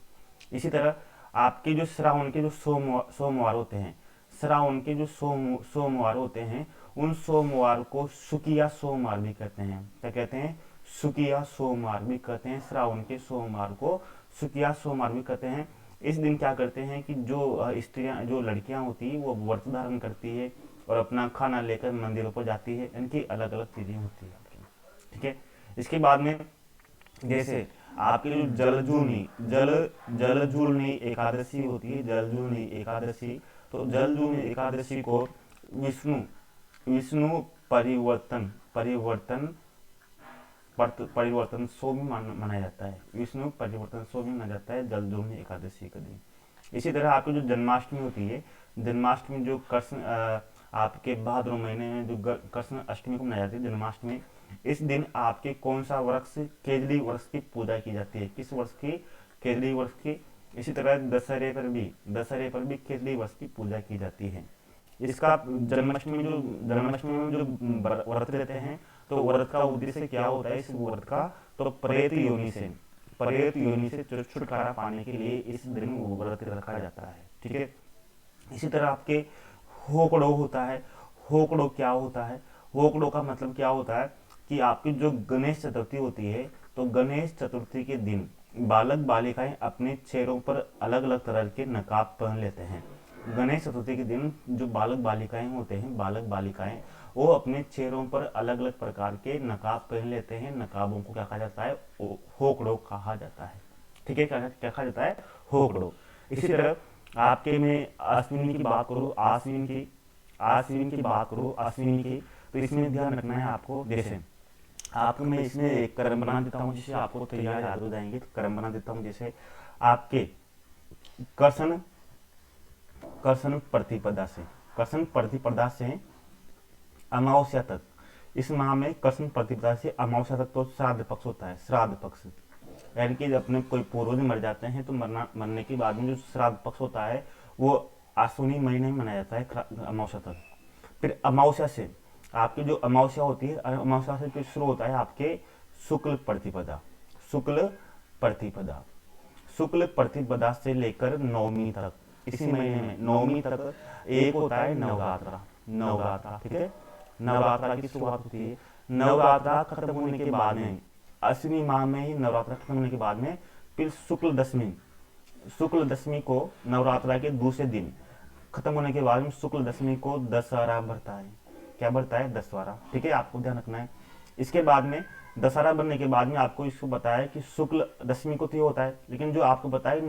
इसी तरह आपके जो श्रावण के जो सोमवार होते हैं, श्रावण के जो सोमवार होते हैं, उन सोमवार को सुकिया सोमवार भी कहते हैं। क्या कहते हैं? सुकिया सोमवार भी कहते हैं। श्रावण के सोमवार को सुकिया सोमवार भी कहते हैं। इस दिन क्या करते हैं कि जो स्त्रियां, जो लड़कियां होती है, वो व्रत धारण करती है और अपना खाना लेकर मंदिरों पर जाती है। इनकी अलग अलग चीजें होती है, ठीक है। इसके बाद में जैसे आपकी जो जलजूलनी एकादशी होती है, जलजूलनी एकादशी, तो जलजूलनी एकादशी को विष्णु परिवर्तन सो भी मनाया जाता है, विष्णु परिवर्तन सो भी मनाया जाता है जलजूलनी एकादशी का दिन। इसी तरह आपकी जो जन्माष्टमी होती है, जन्माष्टमी जो कृष्ण आपके भाद्रव महीने में जो कृष्ण अष्टमी को मनाई जाती है, जन्माष्टमी, इस दिन आपके कौन सा वृक्ष? केजड़ी वृक्ष की पूजा की जाती है। किस वृक्ष की? केजड़ी वृक्ष की। इसी तरह दशहरे पर भी केजड़ी वृक्ष की पूजा की जाती है। इसका जन्माष्टमी में जो व्रत रहते हैं, तो व्रत का उद्देश्य क्या होता है इस व्रत का? तो प्रेत योनि से छुटकारा पाने के लिए इस दिन व्रत रखा जाता है, ठीक है। इसी तरह आपके होकड़ो होता है। होकड़ो क्या होता है? होकड़ो का मतलब क्या होता है कि आपकी जो गणेश चतुर्थी होती है, तो गणेश चतुर्थी के दिन बालक बालिकाएं अपने चेहरों पर अलग अलग तरह के नकाब पहन लेते हैं। गणेश चतुर्थी के दिन जो बालक बालिकाएं होते हैं, बालक बालिकाएं, वो अपने चेहरों पर अलग अलग प्रकार के नकाब पहन लेते हैं। नकाबों को क्या कहा जाता है? होकड़ो कहा जाता है, ठीक है। क्या कहा जाता है? होकड़ो। इसी तरह आपके में अश्विनी की बात करूँ, अश्विनी की, तो इसमें ध्यान रखना है आपको। जैसे आपको मैं इसमें एक क्रम बना देता हूँ, जिससे आपको तैयार याद हो जाएंगे। तो क्रम बना देता हूँ, जैसे आपके कृष्ण प्रतिपदा से अमावस्या तक, इस माह में कृष्ण प्रतिपदा से अमावस्या तक तो श्राद्ध पक्ष होता है। श्राद्ध पक्ष यानी कि अपने कोई पूर्वज मर जाते हैं तो मरने के बाद में जो श्राद्ध पक्ष होता है वो आश्विनी महीने में मनाया जाता है, अमावस्या तक। फिर अमावस्या से आपकी जो अमावस्या होती है, अमावस्या से फिर शुरू होता है आपके शुक्ल प्रतिपदा से लेकर नवमी तक, इसी महीने में नवमी तक एक होता है नवरात्रा, ठीक है। नवरात्रा की शुरुआत होती है। नवरात्रा खत्म होने के बाद में, अश्विनी माह में ही नवरात्रा खत्म होने के बाद में, फिर शुक्ल दशमी को, नवरात्रा के दूसरे दिन खत्म होने के बाद में शुक्ल दशमी को दशहरा बढ़ता है। क्या बढ़ता है? दशहरा, ठीक है, आपको ध्यान रखना है। इसके बाद में दशहरा बनने के बाद में आपको इसको बताया कि शुक्ल दशमी को तो ये होता है, लेकिन जो आपको बताया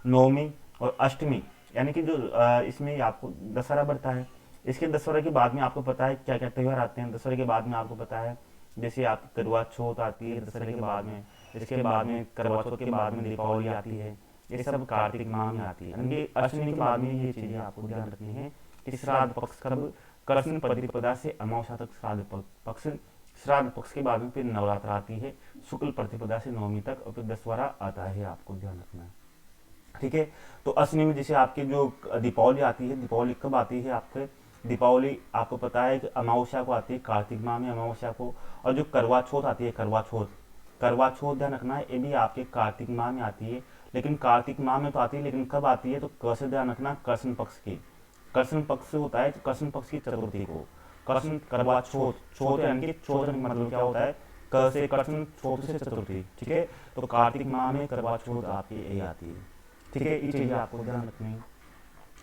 नवमी और अष्टमी, यानी कि जो इसमें आपको दशहरा बढ़ता है। इसके दशहरा के बाद में आपको पता है क्या क्या त्योहार आते हैं। दशहरे के बाद में आपको पता है जैसे आप करवा चौथ आती है दशहरे के बाद में, इसके बाद में करवा चौथ के बाद में दीपावली आती है, ये सब कार्तिक माह में आती है। अश्विनी के बाद में ये चीजें आपको ध्यान रखनी है कि श्राद्ध पक्ष कब कृष्ण प्रतिपदा से अमावस्या तक श्राद्ध पक्ष, श्राद्ध पक्ष के बाद में फिर नवरात्र आती है, शुक्ल प्रतिपदा से नवमी तक, और फिर दशहरा आता है, आपको ध्यान रखना है। ठीक है, तो अश्विनी में जैसे आपकी जो दीपावली आती है, दीपावली कब आती है आपके, दीपावली आपको पता है कि अमावस्या को आती है, कार्तिक माह में अमावस्या को। और जो करवा चौथ आती है, करवा चौथ, करवा चौथ ध्यान रखना है, ये भी आपके कार्तिक माह में आती है, लेकिन कार्तिक माह में तो आती है, लेकिन कब आती है तो कैसे ध्यान रखना, कृष्ण पक्ष की, कृष्ण पक्ष होता है कृष्ण पक्ष की चतुर्थी को, कृष्ण करवा चौथ, चौथ यानी कि चौथ मतलब क्या होता है, क से कृष्ण, चौथ से चतुर्थी। ठीक है, तो कार्तिक माह में करवा चौथ आपकी यही आती है। ठीक है, ये चीजें आपको ध्यान रखनी है।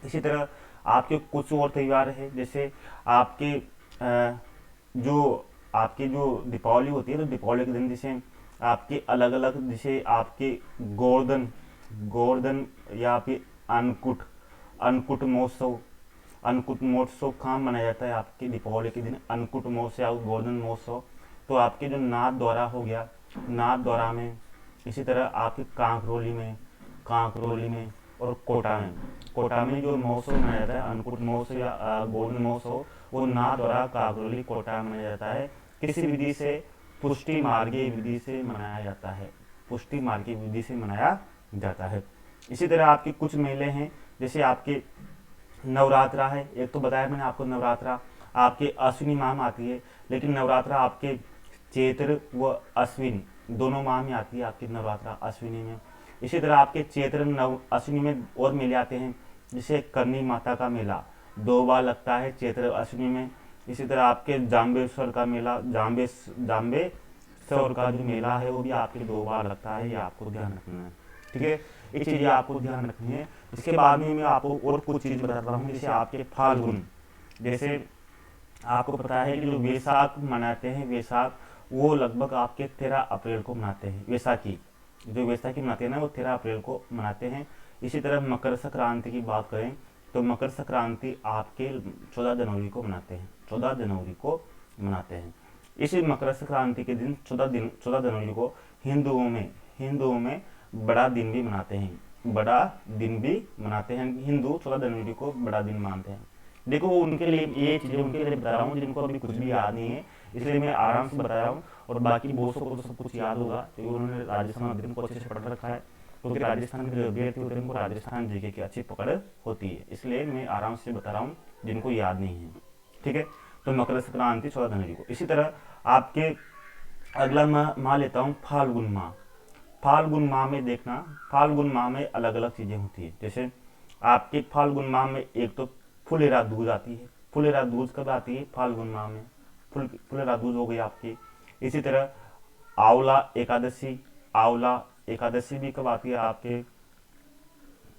इसी तरह आपके कुछ और त्योहार है, जैसे आपके जो आपकी जो दीपावली होती है, तो दीपावली के दिन जैसे आपके अलग अलग, जैसे आपके गोवर्धन, गोवर्धन या फिर अन्नकूट, अन्नकूट महोत्सव, अन्नकूट महोत्सव कहाँ मनाया जाता है आपके दीपावली के दिन, अन्नकूट महोत्सव या गोवर्धन महोत्सव। तो आपके जो नाथ द्वारा हो गया, नाथ द्वारा में, इसी तरह आपके कांकरोली में, कांकरोली में और कोटा में, कोटा में जो महोत्सव मनाया जाता है अन्नकूट महोत्सव या गोवर्धन महोत्सव, वो नाथ द्वारा कांकरोली कोटा में मनाया जाता है। किसी विधि से, पुष्टि मार्गीय विधि से मनाया जाता है, पुष्टि मार्गीय विधि से मनाया जाता है। इसी तरह आपके कुछ मेले हैं, जैसे आपके नवरात्रा है, एक तो बताया मैंने आपको नवरात्रा आपके अश्विनी माह में आती है, लेकिन नवरात्रा आपके चैत्र व अश्विन दोनों माह में आती है आपकी नवरात्रा अश्विनी में। इसी तरह आपके चैत्र नव अश्विनी में और मेले आते हैं, जैसे करनी माता का मेला 2 बार लगता है चैत्र अश्विनी में। इसी तरह आपके जाम्बेश्वर का मेला, जाम्बेश्वर का जो मेला है वो भी आपके 2 बार लगता है, ये आपको ध्यान रखना है। ठीक है, ये चीजें आपको ध्यान रखनी है। इसके बाद में मैं आपको और कुछ चीज बता रहा हूँ, जैसे आपके फाल्गुन, जैसे आपको पता है कि जो वैशाख मनाते हैं, वैशाख वो लगभग आपके 13 अप्रैल को मनाते हैं, वैसाखी, जो वैसाखी मनाते हैं ना वो 13 अप्रैल को मनाते हैं। इसी तरह मकर संक्रांति की बात करें तो मकर संक्रांति आपके 14 जनवरी को मनाते हैं, 14 जनवरी को मनाते हैं। इसी मकर संक्रांति के दिन 14 जनवरी को हिंदुओं में बड़ा दिन भी मनाते हैं, बड़ा दिन भी मनाते हैं। हिंदू 14 जनवरी को बड़ा दिन मानते हैं। देखो वो उनके लिए, ये चीजें उनके लिए बता रहा हूँ जिनको अभी कुछ भी याद नहीं है, इसलिए मैं आराम से बता रहा हूँ। और बाकी बोसों को तो सब कुछ याद होगा क्योंकि उन्होंने राजस्थान अध्ययन को अच्छे से पढ़ रखा है, क्योंकि राजस्थान के जो अभ्यर्थी होते हैं उनको राजस्थान जीके की अच्छी पकड़ होती है, इसलिए मैं आराम से बता रहा हूँ जिनको याद नहीं है। ठीक है, तो मकर संक्रांति 14 जनवरी को। इसी तरह आपके अगला माह लेता हूँ फाल्गुन माह। फाल्गुन माह में देखना, फाल्गुन माह में अलग अलग चीजें होती है, जैसे आपके फाल्गुन माह में एक तो फुलेरा दूज आती है। फुलेरा दूज कब आती है, फाल्गुन माह में, फुलेरा दूज हो गई आपकी। इसी तरह आंवला एकादशी, आंवला एकादशी भी कब आती है आपके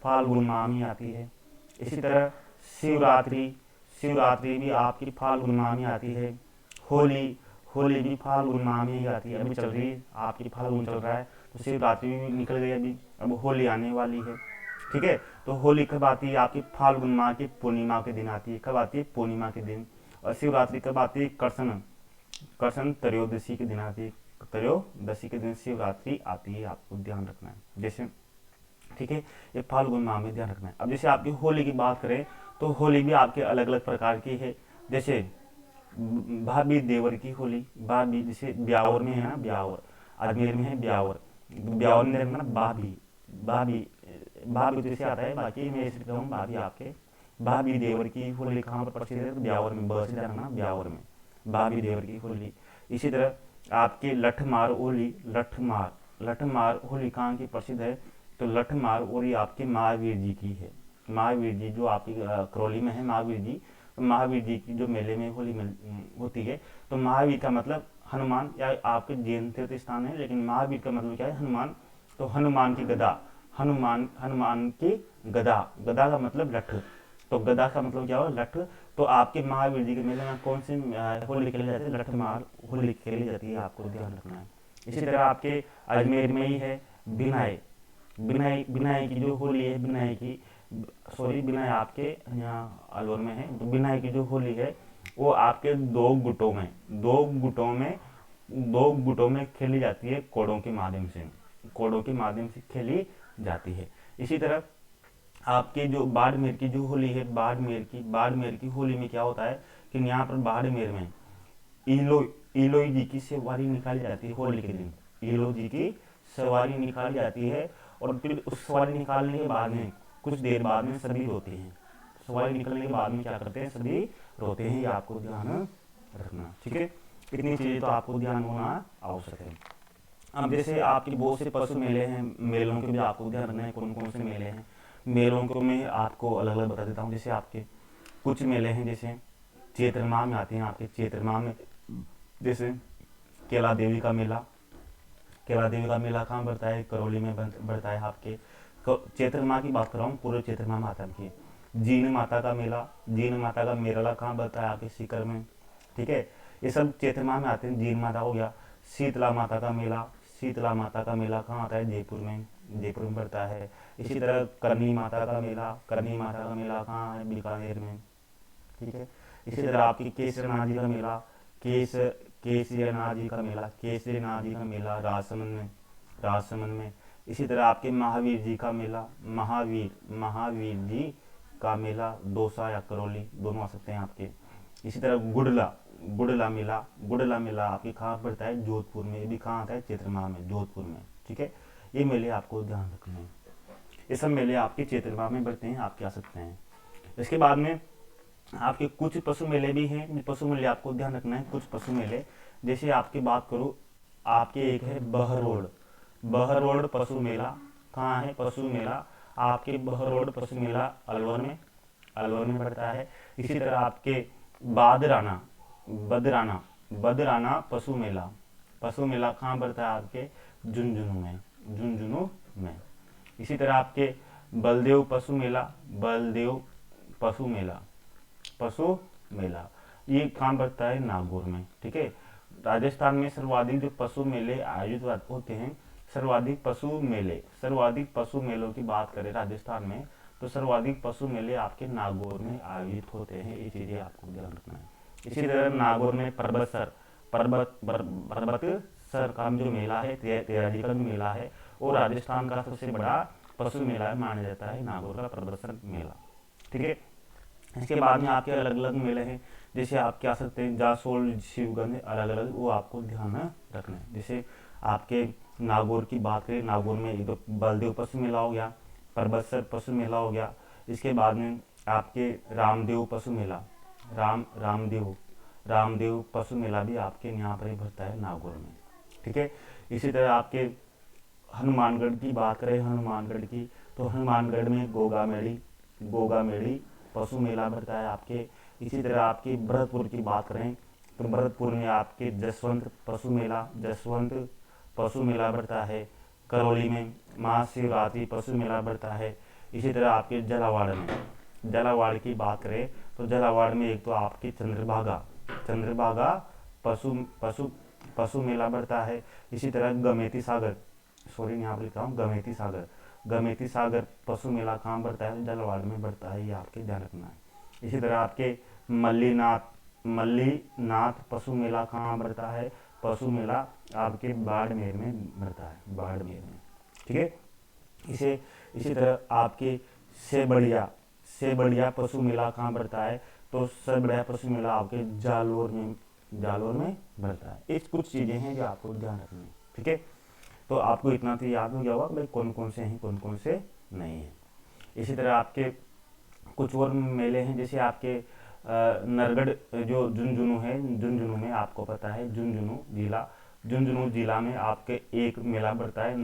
फाल्गुन माह में आती है। इसी तरह शिवरात्रि, शिवरात्रि भी आपकी फाल्गुन माह में आती है। होली, होली भी फाल्गुन माह में ही आती है, अभी चल रही है आपकी, फाल्गुन चल रहा है तो शिवरात्रि भी निकल गई अभी, अब होली आने वाली है। ठीक है, तो होली कब आती है आपकी फाल्गुन माह की पूर्णिमा के दिन आती है, कब आती है पूर्णिमा के दिन। और शिवरात्रि कब आती है, कृष्ण त्रयोदशी के दिन आती है, त्रयोदशी के दिन शिवरात्रि आती है, आपको ध्यान रखना है जैसे। ठीक है, ये फाल्गुन माह में ध्यान रखना है। अब जैसे आपकी होली की बात करें तो होली भी आपके अलग अलग प्रकार की है, जैसे भाभी देवर की होली, भाभी जैसे ब्यावर में है ना, ब्यावर अजमेर में है ब्यावर, ब्यावर में देखना भाभी, भाभी भाभी तो इसे आता है, बाकी मैं इसे कहूँ भाभी आपके। भाभी देवर की होली कहाँ पर प्रसिद्ध है, तो ब्यावर में, बस जानना ब्यावर में भाभी देवर की होली। इसी तरह आपके लठमार होली, लठमार होली कहाँ की प्रसिद्ध है, तो लठमार होली आपके महावीर जी की है। महावीर जी जो आपकी करौली में है महावीर जी, तो महावीर जी की जो मेले में होली होती है, तो महावीर का मतलब हनुमान, या आपके जैन तीर्थ स्थान है लेकिन महावीर का मतलब क्या है, हनुमान। तो हनुमान की गदा, हनुमान की गदा, गदा का मतलब लठ, तो गदा का मतलब क्या हुआ, लठ। तो आपके महावीर जी के मेले में कौन सी होली खेली जाती है, लठमार होली खेली जाती है, आपको ध्यान रखना है। इसी तरह आपके अजमेर में ही है बिनाई, बिनाई की जो होली है, बिनाई आपके यहाँ अलवर में है, तो बिनाई की जो होली है वो आपके दो गुटों में खेली जाती है, कोड़ों के माध्यम से खेली जाती है। इसी तरह आपके जो बाड़मेर की जो होली है, बाड़मेर की होली में क्या होता है कि यहाँ पर बाड़मेर में ईलो ईलोई जी की सवारी निकाली जाती है होली के दिन। ईलो जी की सवारी निकाली जाती है, और फिर उस सवारी निकालने के बाद में कुछ देर बाद में सभी रोते हैं। सवारी निकलने के बाद में क्या करते हैं, सभी रोते हैं। ये आपको ध्यान रखना, ठीक है। इतनी चीजें तो आपको ध्यान होना आवश्यक है। अब जैसे आपके बहुत से पशु मेले हैं, मेलों के भी आपको ध्यान रखना है कौन कौन से मेले हैं। मेलों को मैं आपको अलग अलग बता देता हूँ। जैसे आपके कुछ मेले हैं, जैसे चैत्र माह में आते हैं। आपके चैत्र माह में जैसे केला देवी का मेला, केला देवी का मेला कहाँ बढ़ता है, करौली में बढ़ता है। आपके चैत्र माह की बात कर रहा हूँ, पूरे चैत्र माह में आता है। आपकी जीन माता का मेला, जीन माता का मेला कहाँ बढ़ता है, आपके सीकर में, ठीक है। ये सब चैत्र माह में आते हैं। जीन माता हो गया। शीतला माता का मेला, शीतला माता का मेला कहाँ आता है, जयपुर में, जयपुर में बढ़ता है। इसी तरह करनी माता का मेला, करनी माता का मेला कहाँ है, बीकानेर में, ठीक है। इसी तरह आपकी केसरनाथ जी का मेला, केस केसरीनाथ जी का मेला, केसरीनाथ जी का मेला राजसमंद में, राजसमंद में। इसी तरह आपके महावीर जी का मेला, महावीर जी का मेला दौसा या करौली दोनों आ सकते हैं आपके। इसी तरह गुड़ला मेला आपके कहाँ पड़ता है, जोधपुर में। ये भी कहाँ आता है, चैत्र माह में, जोधपुर में, ठीक है। ये मेले आपको ध्यान रखने हैं। ये सब मेले आपके चैत्र माह में बढ़ते हैं, आपके आ सकते हैं। इसके बाद में आपके कुछ पशु मेले भी हैं। पशु मेले आपको ध्यान रखना है। कुछ पशु मेले, जैसे आपकी बात करूँ, आपके एक है बहरोड, बहरोड पशु मेला कहाँ है, पशु मेला आपके बहरोड पशु मेला अलवर में, अलवर में पड़ता है। इसी तरह आपके बादराना, बदराना, बदराना पशु मेला कहाँ पड़ता है, आपके झुंझुनू में, झुंझुनू में। इसी तरह आपके बलदेव पशु मेला, बलदेव पशु मेला, पशु मेला ये कहाँ पड़ता है, नागौर में, ठीक है। राजस्थान में सर्वाधिक जो पशु मेले आयोजित होते हैं, सर्वाधिक पशु मेलों की बात करें राजस्थान में, तो सर्वाधिक पशु मेले आपके नागौर में आयोजित होते हैं। ये चीजें आपको ध्यान रखना है। इसी तरह नागौर में पर्वत सर का जो मेला है, तेराजी का जो मेला है, वो राजस्थान का सबसे बड़ा पशु मेला माना जाता है, नागौर का पर्वत मेला, ठीक है। इसके बाद में आपके अलग अलग मेले हैं। जैसे आप क्या सकते हैं, जासोल, शिवगंज, अलग अलग, वो आपको ध्यान रखना है। जैसे आपके नागौर की बात करें, नागौर में एक तो बलदेव पशु मेला हो गया, परबतसर पशु मेला हो गया। इसके बाद में आपके रामदेव पशु मेला, रामदेव पशु मेला भी आपके यहाँ पर ही भरता है, नागौर में, ठीक है। इसी तरह आपके हनुमानगढ़ की बात करें, हनुमानगढ़ की, तो हनुमानगढ़ में गोगा मेड़ी पशु मेला भरता है आपके। इसी तरह आपकी भरतपुर की बात करें, तो भरतपुर में आपके जसवंत पशु मेला भरता है। करौली में महाशिवरात्रि पशु मेला भरता है। इसी तरह आपके झालावाड़ की बात करें, तो झालावाड़ में एक तो आपकी चंद्रभागा पशु मेला भरता है। इसी तरह यहाँ पर लिखा हूँ गमेती सागर पशु मेला कहाँ बढ़ता है, झालावाड़ में बढ़ता है, ये आपके ध्यान रखना है। इसी तरह आपके मल्लीनाथ पशु मेला कहाँ बढ़ता है, पशु मेला आपके बाड़मेर में बढ़ता है, बाड़मेर में, ठीक है। इसी तरह आपके सेबड़िया पशु मेला कहाँ बढ़ता है, तो सेबड़िया पशु मेला आपके जालोर में बढ़ता है। ये कुछ चीजें हैं जो आपको ध्यान रखनी है, ठीक है। तो आपको इतना तो याद हो गया होगा भाई कौन कौन से हैं, कौन कौन से नहीं हैं। इसी तरह आपके कुछ और मेले हैं, जैसे आपके नरगढ़ जो झुंझुनू है, झुंझुनू में आपको पता है, झुंझुनू जिला में आपके एक मेला बढ़ता है,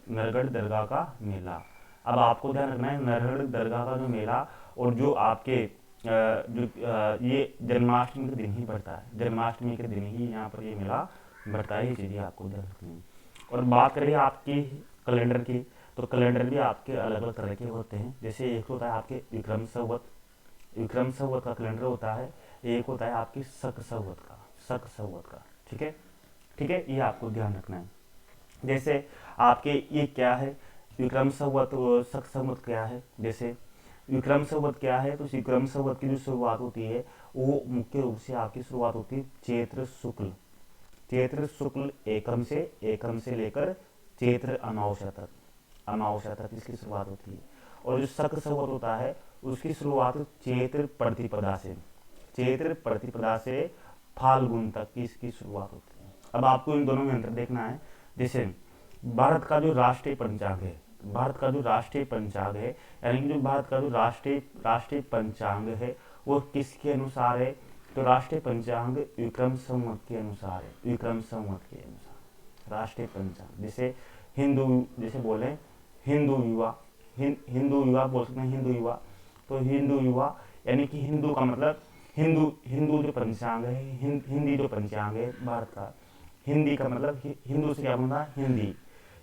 नरगढ़ दरगाह का मेला। अब आपको ध्यान रखना है, नरगढ़ दरगाह का जो मेला, और जो आपके ये जन्माष्टमी के दिन ही बढ़ता है, जन्माष्टमी के दिन ही यहाँ पर ये मेला बढ़ता है। ये चीजें आपको ध्यान रखनी है। और बात करें आपकी कैलेंडर की, तो कैलेंडर भी आपके अलग अलग तरह के होते हैं। जैसे एक होता है आपके विक्रम संवत का कैलेंडर होता है, एक होता है आपकी शक संवत का, ठीक है, ये आपको ध्यान रखना है। जैसे आपके ये क्या है, विक्रम संवत और शक संवत क्या है। जैसे विक्रम संवत क्या है, तो विक्रम संवत की जो शुरुआत होती है, वो मुख्य रूप से आपकी शुरुआत होती है चैत्र शुक्ल एकम से लेकर चैत्र अमावस्या तक इसकी शुरुआत होती है। और जो शक संवत होता है उसकी शुरुआत चैत्र प्रतिपदा से फाल्गुन तक की इसकी शुरुआत होती है। अब आपको इन दोनों में अंतर देखना है। जैसे भारत का जो राष्ट्रीय पंचांग है यानी कि जो भारत का जो राष्ट्रीय पंचांग है वो किसके अनुसार है? तो राष्ट्रीय पंचांग विक्रम संवत के अनुसार है। राष्ट्रीय पंचांग जैसे बोले हिंदू युवा बोल सकते हैं। हिंदू युवा, तो हिंदू युवा यानी कि हिंदू का मतलब हिंदू जो पंचांग है, हिंदी जो पंचांग है भारत का, हिंदी का मतलब हिंदू से क्या बनता है?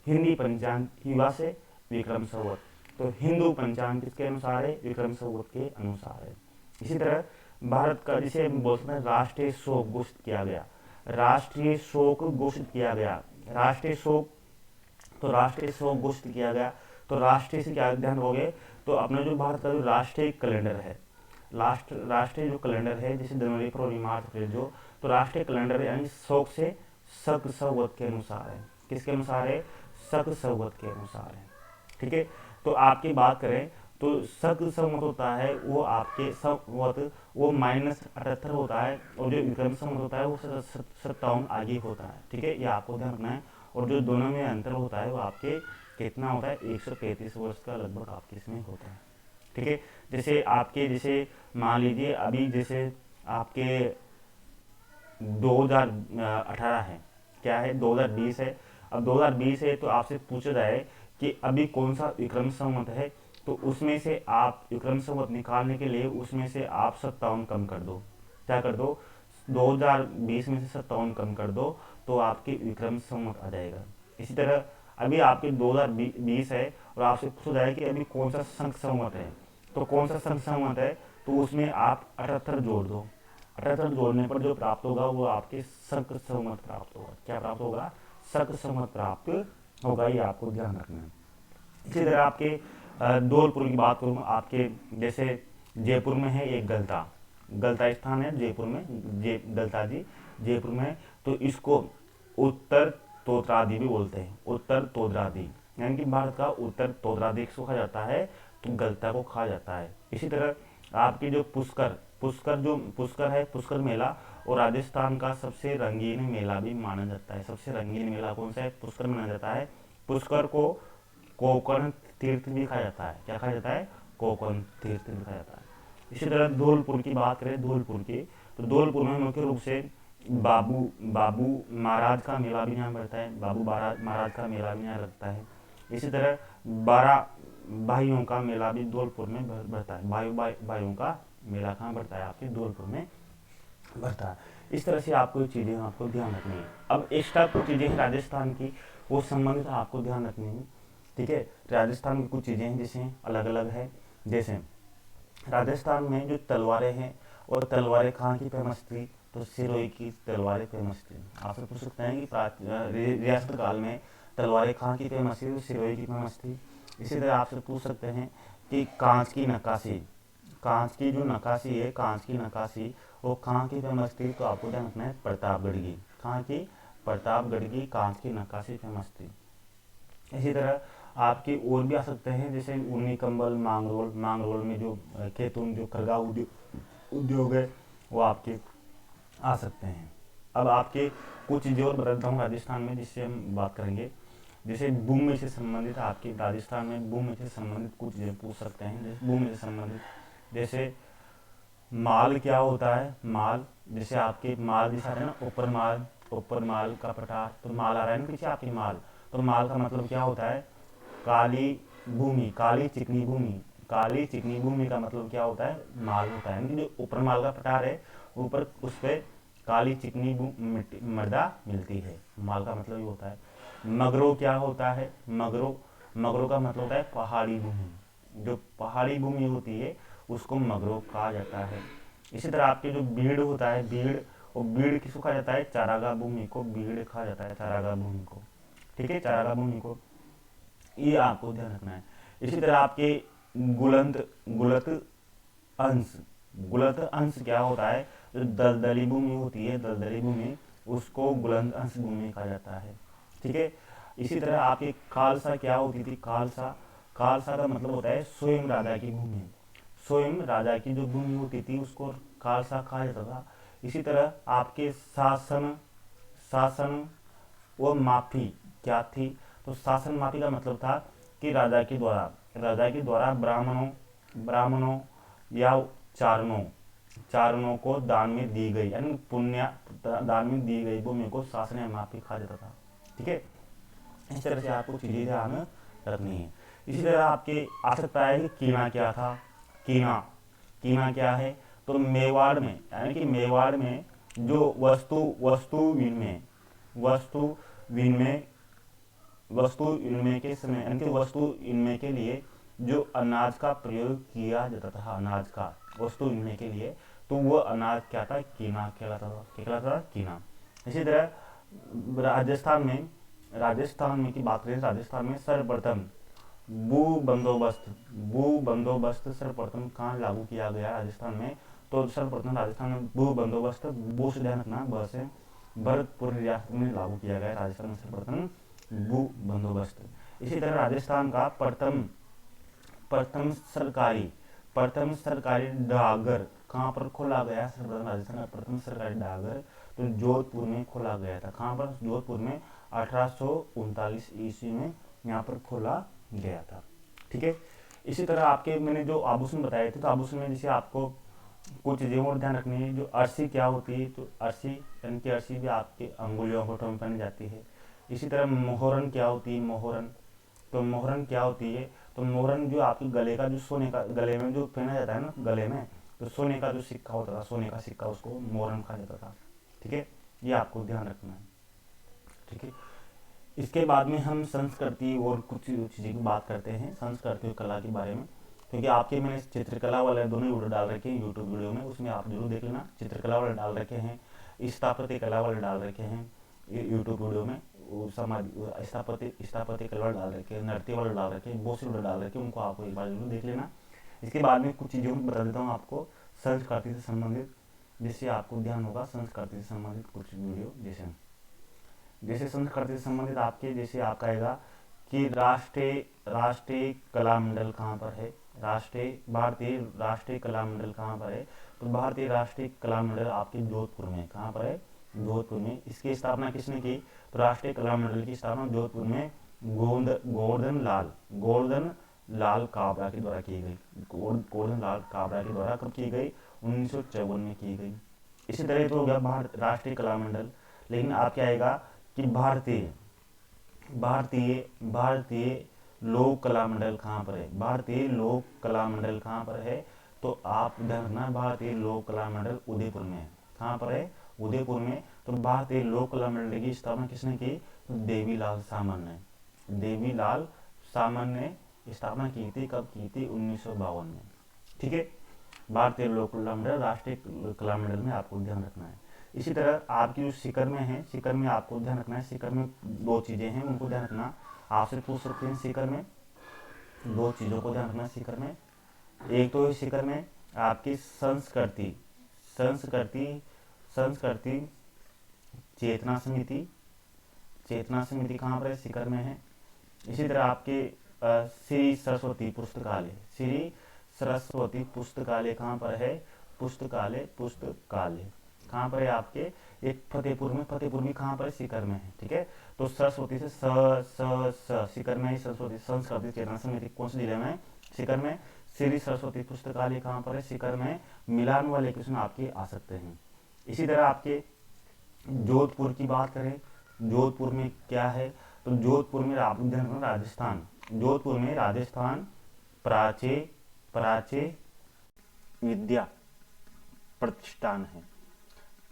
हिंदी पंचांग युवा से विक्रम संवत। तो हिंदू पंचांग किसके अनुसार है? विक्रम संवत के अनुसार है। इसी तरह भारत का जिसे बोल सकते हैं राष्ट्रीय शोक घोषित किया गया। राष्ट्रीय शोक घोषित किया गया तो राष्ट्रीय से क्या ध्यान रखोगे? तो अपना जो भारत का जो राष्ट्रीय कैलेंडर है, राष्ट्रीय जो कैलेंडर है जैसे जनवरी, फरवरी, मार्च, अप्रैल, जो तो राष्ट्रीय कैलेंडर यानी शोक से शक संवत के अनुसार है। किसके अनुसार है? शक संवत के अनुसार है। ठीक है। तो आपकी बात करें तो शक संवत होता है वो आपके संवत वो -78 होता है, और जो विक्रम संवत होता है वो 57 आगे होता है। ठीक है, ये आपको ध्यान रखना है। और जो दोनों में अंतर होता है वो आपके कितना होता है? 135 वर्ष का लगभग आपके इसमें होता है। ठीक है। जैसे मान लीजिए अभी जैसे आपके 2018 है, क्या है? 2020 है। अब 2020 है तो आपसे पूछा जाए कि अभी कौन सा विक्रम संवत है, तो उसमें से आप विक्रम संवत निकालने के लिए उसमें से आप 57 कम कर दो। क्या कर दो? 2020 में से 57 कम कर दो तो आपके विक्रम संवत आ जाएगा। इसी तरह अभी आपके 2020 है और आपसे पूछा जाए कि अभी कौन सा संख संवत है, तो कौन सा संख संवत है, तो उसमें आप 78 जोड़ दो। 78 जोड़ने पर जो प्राप्त होगा वो आपके शक संवत प्राप्त होगा। क्या प्राप्त होगा? शक संवत प्राप्त होगा। ये आपको ध्यान रखना है। इसी तरह आपके धौलपुर की बात करूँ, आपके जैसे जयपुर में है एक गलता स्थान है जयपुर में, गलता जी जयपुर में, तो इसको उत्तर तोदरादी भी बोलते हैं। उत्तर तोदरादी यानी कि भारत का उत्तर तोदरादी को कहा जाता है, तो गलता को कहा जाता है। इसी तरह आपकी जो पुष्कर मेला, और राजस्थान का सबसे रंगीन मेला भी माना जाता है। सबसे रंगीन मेला कौन सा है? पुष्कर माना जाता है। पुष्कर को कोकण तीर्थ भी कहा जाता है। क्या कहा जाता है? कोकण तीर्थ भी कहा जाता है। इसी तरह धौलपुर की बात करें, तो धौलपुर में मुख्य रूप से बाबू महाराज का मेला भी यहाँ बढ़ता है। बाबू महाराज का मेला भी यहाँ लगता है। इसी तरह 12 भाइयों का मेला भी धौलपुर में बढ़ता है। भाइयों का मेला कहाँ बढ़ता है? आपके धौलपुर में बढ़ता है। इस तरह से आपको चीज़ें आपको ध्यान रखनी है। अब एक्स्ट्रा कुछ चीज़ें राजस्थान की वो संबंधित आपको ध्यान रखनी है। ठीक है, राजस्थान की कुछ चीज़ें हैं जैसे अलग अलग है। जैसे राजस्थान में जो तलवारें हैं, और तलवारें कहाँ की फेमस थी? तो सिरोही की तलवारें फेमस थी। आपसे पूछ सकते हैं कि रियासत काल में तलवारें कहाँ की फेमस थी? तो सिरोही की फेमस थी। इसी तरह आपसे पूछ सकते हैं कि कांच की जो नक्काशी है, कांच की नक्काशी वो कहाँ की फेमस थी? तो आपको ध्यान रखना है प्रतापगढ़ की। कहाँ की? प्रतापगढ़ की कांच की नक्काशी फेमस थी। इसी तरह आपके और भी आ सकते हैं जैसे ऊनी कंबल, मांगरोल में जो खेतून जो खरगा उद्योग है वो आपके आ सकते हैं। अब आपके कुछ चीज़ें और बताता हूँ राजस्थान में जिससे हम बात करेंगे। जैसे भूमि से संबंधित आपके राजस्थान में भूमि से संबंधित कुछ चीज़ें पूछ सकते हैं। जैसे भूमि से संबंधित जैसे माल क्या होता है? माल जैसे आपके माल जैसा है ना, ऊपर माल का पठार, तो माल आ रहा है ना पीछे आपकी माल, तो माल का मतलब क्या होता है? काली चिकनी भूमि का मतलब क्या होता है? माल होता है। जो ऊपर माल का पठार है ऊपर उस पर काली चिकनी मृदा मिलती है, माल का मतलब ये होता है। मगरो क्या होता है? मगरो का मतलब होता है पहाड़ी भूमि। जो पहाड़ी भूमि होती है उसको मगरो कहा जाता है। इसी तरह आपके जो बीड़ होता है, बीड़ किसको कहा जाता है? चारागाह भूमि को बीड़ कहा जाता है, चारागाह भूमि को। ठीक है, चारागाह भूमि को, ये आपको ध्यान रखना है। इसी तरह आपके गुलत अंश क्या होता है? जो दलदली भूमि होती है, दलदली भूमि उसको गुलंत अंश भूमि कहा जाता है। ठीक है, इसी तरह आपकी खालसा क्या होती थी, खालसा, खालसा का मतलब होता है स्वयं राजा की भूमि। स्वयं राजा की जो भूमि होती थी उसको खालसा कहा जाता था। इसी तरह आपके शासन, शासन व माफी क्या थी, तो शासन माफी का मतलब था कि राजा के द्वारा ब्राह्मणों, ब्राह्मणों या चारणों, चारणों को दान में दी गई, यानी पुण्य दान में दी गई भूमि को शासन या माफी कहा जाता था। ठीक है, इस तरह से आपको चीजें ध्यान रखनी है। इसी तरह आपके आ सकता है कि कीना क्या था, कीना, कीना क्या है, तो मेवाड़ में, यानी कि मेवाड़ में जो वस्तु विनिमय, वस्तु विनिमय, वस्तु विनिमय के समय, यानी कि वस्तु विनिमय के लिए जो अनाज का प्रयोग किया जाता था, अनाज का वस्तु विनिमय के लिए, तो वो अनाज क्या था, कीना कहलाता था। क्या कहलाता था, कीना। इसी तरह राजस्थान में की बात करें, राजस्थान में सर्वप्रथम भू बंदोबस्त सर्वप्रथम कहाँ लागू किया गया राजस्थान में, तो सर्वप्रथम राजस्थान में भू बंदोबस्त, भू से ध्यान रखना, ब से भरतपुर रियासत में लागू किया गया राजस्थान में सर्वप्रथम भू बंदोबस्त। इसी तरह राजस्थान का प्रथम प्रथम सरकारी डाकघर कहाँ पर खोला गया, सर्वप्रथम राजस्थान का प्रथम सरकारी डाकघर तो जोधपुर में खोला गया था। कहाँ पर, जोधपुर में 1839 ईस्वी में यहाँ पर खोला गया था। ठीक है, इसी तरह आपके मैंने जो आभूषण बताए थे, तो आभूषण में जैसे आपको कुछ चीजें और ध्यान रखनी है। जो अर्सी क्या होती है, तो अर्सी यानी कि अर्सी भी आपके अंगुलियों होठों में पहनी जाती है। इसी तरह मोहरन क्या होती है, मोहरन, तो मोहरन क्या होती है, तो मोहरन जो आपके गले का, जो सोने का गले में जो पहना जाता है ना गले में, तो सोने का जो सिक्का होता था, सोने का सिक्का, उसको मोहरन कहा जाता था। ठीक है, ये आपको ध्यान रखना है। ठीक है, इसके बाद में हम संस्कृति और कुछ चीज़ों की बात करते हैं, संस्कृति और कला के बारे में, क्योंकि आपके मैंने चित्रकला वाले दोनों वीडियो डाल रखे हैं यूट्यूब वीडियो में, उसमें आप जरूर देख लेना। चित्रकला वाले डाल रखे हैं, स्थापत्य कला वाले डाल रखे हैं यूट्यूब वीडियो में, स्थापत्य कला वाले डाल रखे हैं, नृत्य वाले डाल रखे हैं, बहुत से वीडियो डाल रखे हैं, उनको आपको एक बार जरूर देख लेना। इसके बाद में कुछ चीज़ों को बता देता हूँ आपको संस्कृति से संबंधित, जिससे आपको ध्यान होगा संस्कृति से संबंधित कुछ वीडियो। जैसे संस्कृति से संबंधित आपके, जैसे आपका आएगा कि राष्ट्रीय कला मंडल कहाँ पर है, भारतीय राष्ट्रीय कला मंडल कहाँ पर है, तो भारतीय राष्ट्रीय कला मंडल आपके जोधपुर में, कहाँ पर है, जोधपुर में। इसकी स्थापना किसने की, तो राष्ट्रीय कला मंडल की स्थापना जोधपुर में गोवर्धन लाल काबरा के द्वारा की गई। गोवर्धन लाल काबरा के द्वारा कब की गई, 1954 में की गई। इसी तरह तो हो गया राष्ट्रीय कला मंडल। लेकिन आप क्या आएगा कि भारतीय लोक कला मंडल कहाँ पर है, भारतीय लोक कला मंडल कहाँ पर है, तो आप ध्यान रखना, भारतीय लोक कला मंडल उदयपुर में है। कहाँ पर है, उदयपुर में। तो भारतीय लोक कला मंडल की स्थापना किसने की, तो देवीलाल सामन ने स्थापना की थी। कब की थी, 1952 में। ठीक है, भारतीय लोक कला मंडल, राष्ट्रीय कला मंडल में आपको ध्यान रखना है। इसी तरह आपकी जो सीकर में है, सीकर में आपको ध्यान रखना है, सीकर में दो चीजें हैं, उनको ध्यान रखना, आपसे पूछ सकते हैं। सीकर में दो चीजों को ध्यान रखना है सीकर में। एक तो सीकर में आपकी संस्कृति चेतना समिति कहाँ पर है, सीकर में है। इसी तरह आपके श्री सरस्वती पुस्तकालय कहाँ पर है, पुस्तकालय कहाँ पर है आपके, एक फतेहपुर में कहाँ पर है, सीकर में है। ठीक है, तो सरस्वती से सीकर में ही सरस्वती संस्कृति चेतना समिति कौन से जिले में है, सीकर में। श्री सरस्वती पुस्तकालय कहाँ पर है, सीकर में। मिलान वाले क्वेश्चन आपके आ सकते हैं। इसी तरह आपके जोधपुर की बात करें, जोधपुर में क्या है, तो जोधपुर में आप ध्यान रखना, राजस्थान, जोधपुर में राजस्थान प्राच्य विद्या प्रतिष्ठान है,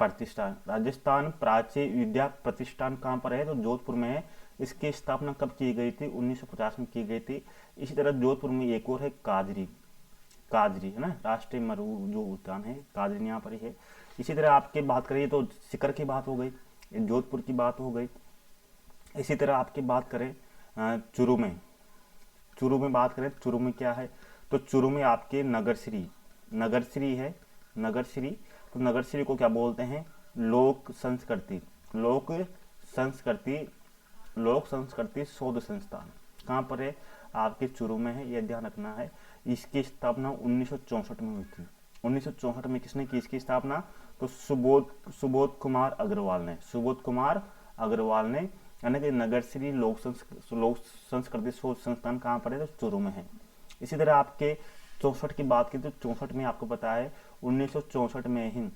राजस्थान प्राच्य विद्या प्रतिष्ठान कहाँ पर है, तो जोधपुर में है। इसकी स्थापना कब की गई थी, 1950 में की गई थी। इसी तरह जोधपुर में एक और है काजरी है ना, राष्ट्रीय मरु जो उद्यान है, काजरी यहाँ पर ही है। इसी तरह आपके बात करिए तो सीकर की बात हो गई, जोधपुर की बात हो गई। इसी तरह आपकी बात करें चुरू में बात करें, चुरू में क्या है, तो चुरू में आपके नगरश्री है, तो नगरश्री को क्या बोलते हैं, लोक संस्कृति लोक संस्कृति शोध संस्थान कहाँ पर है? आपके चूरू में है, यह ध्यान रखना है। इसकी स्थापना 1964 में हुई थी। 1964 में किसने की इसकी स्थापना? तो सुबोध कुमार अग्रवाल ने, यानी कि नगर श्री लोक संस्कृति शोध संस्थान कहाँ पर है? तो चूरू में है। इसी तरह आपके 64 की बात की तो 64 में आपको पता है 1964 में ही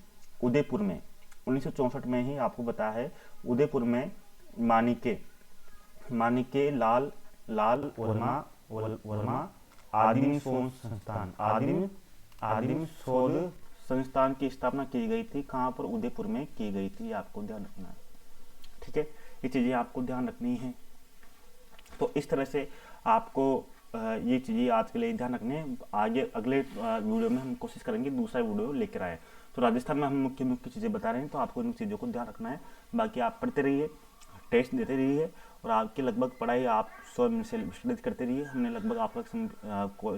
उदयपुर में 1964 में ही आपको पता है उदयपुर में मानिके लाल वर्मा आदिम शोध संस्थान की स्थापना की गई थी। कहाँ पर? उदयपुर में की गई थी। आपको ध्यान रखना है, ठीक है, ये चीजें आपको ध्यान रखनी है। तो इस तरह से आपको ये चीजें आज के लिए ध्यान रखने हैं। आगे अगले वीडियो में हम कोशिश करेंगे दूसरा वीडियो लेकर आए। तो राजस्थान में हम मुख्य चीजें बता रहे हैं, तो आपको इन चीजों को ध्यान रखना है। बाकी आप पढ़ते रहिए, टेस्ट देते रहिए और आपकी लगभग पढ़ाई आप स्वयं से स्टडी करते रहिए। हमने लगभग आपका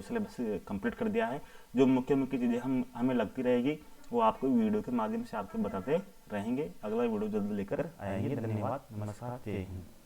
सिलेबस कंप्लीट कर दिया है। जो मुख्य चीज़ें हमें लगती रहेगी वो आपको वीडियो के माध्यम से आपको बताते रहेंगे। अगला वीडियो जल्द लेकर आएंगे। धन्यवाद, नमस्कार, जय हिंद।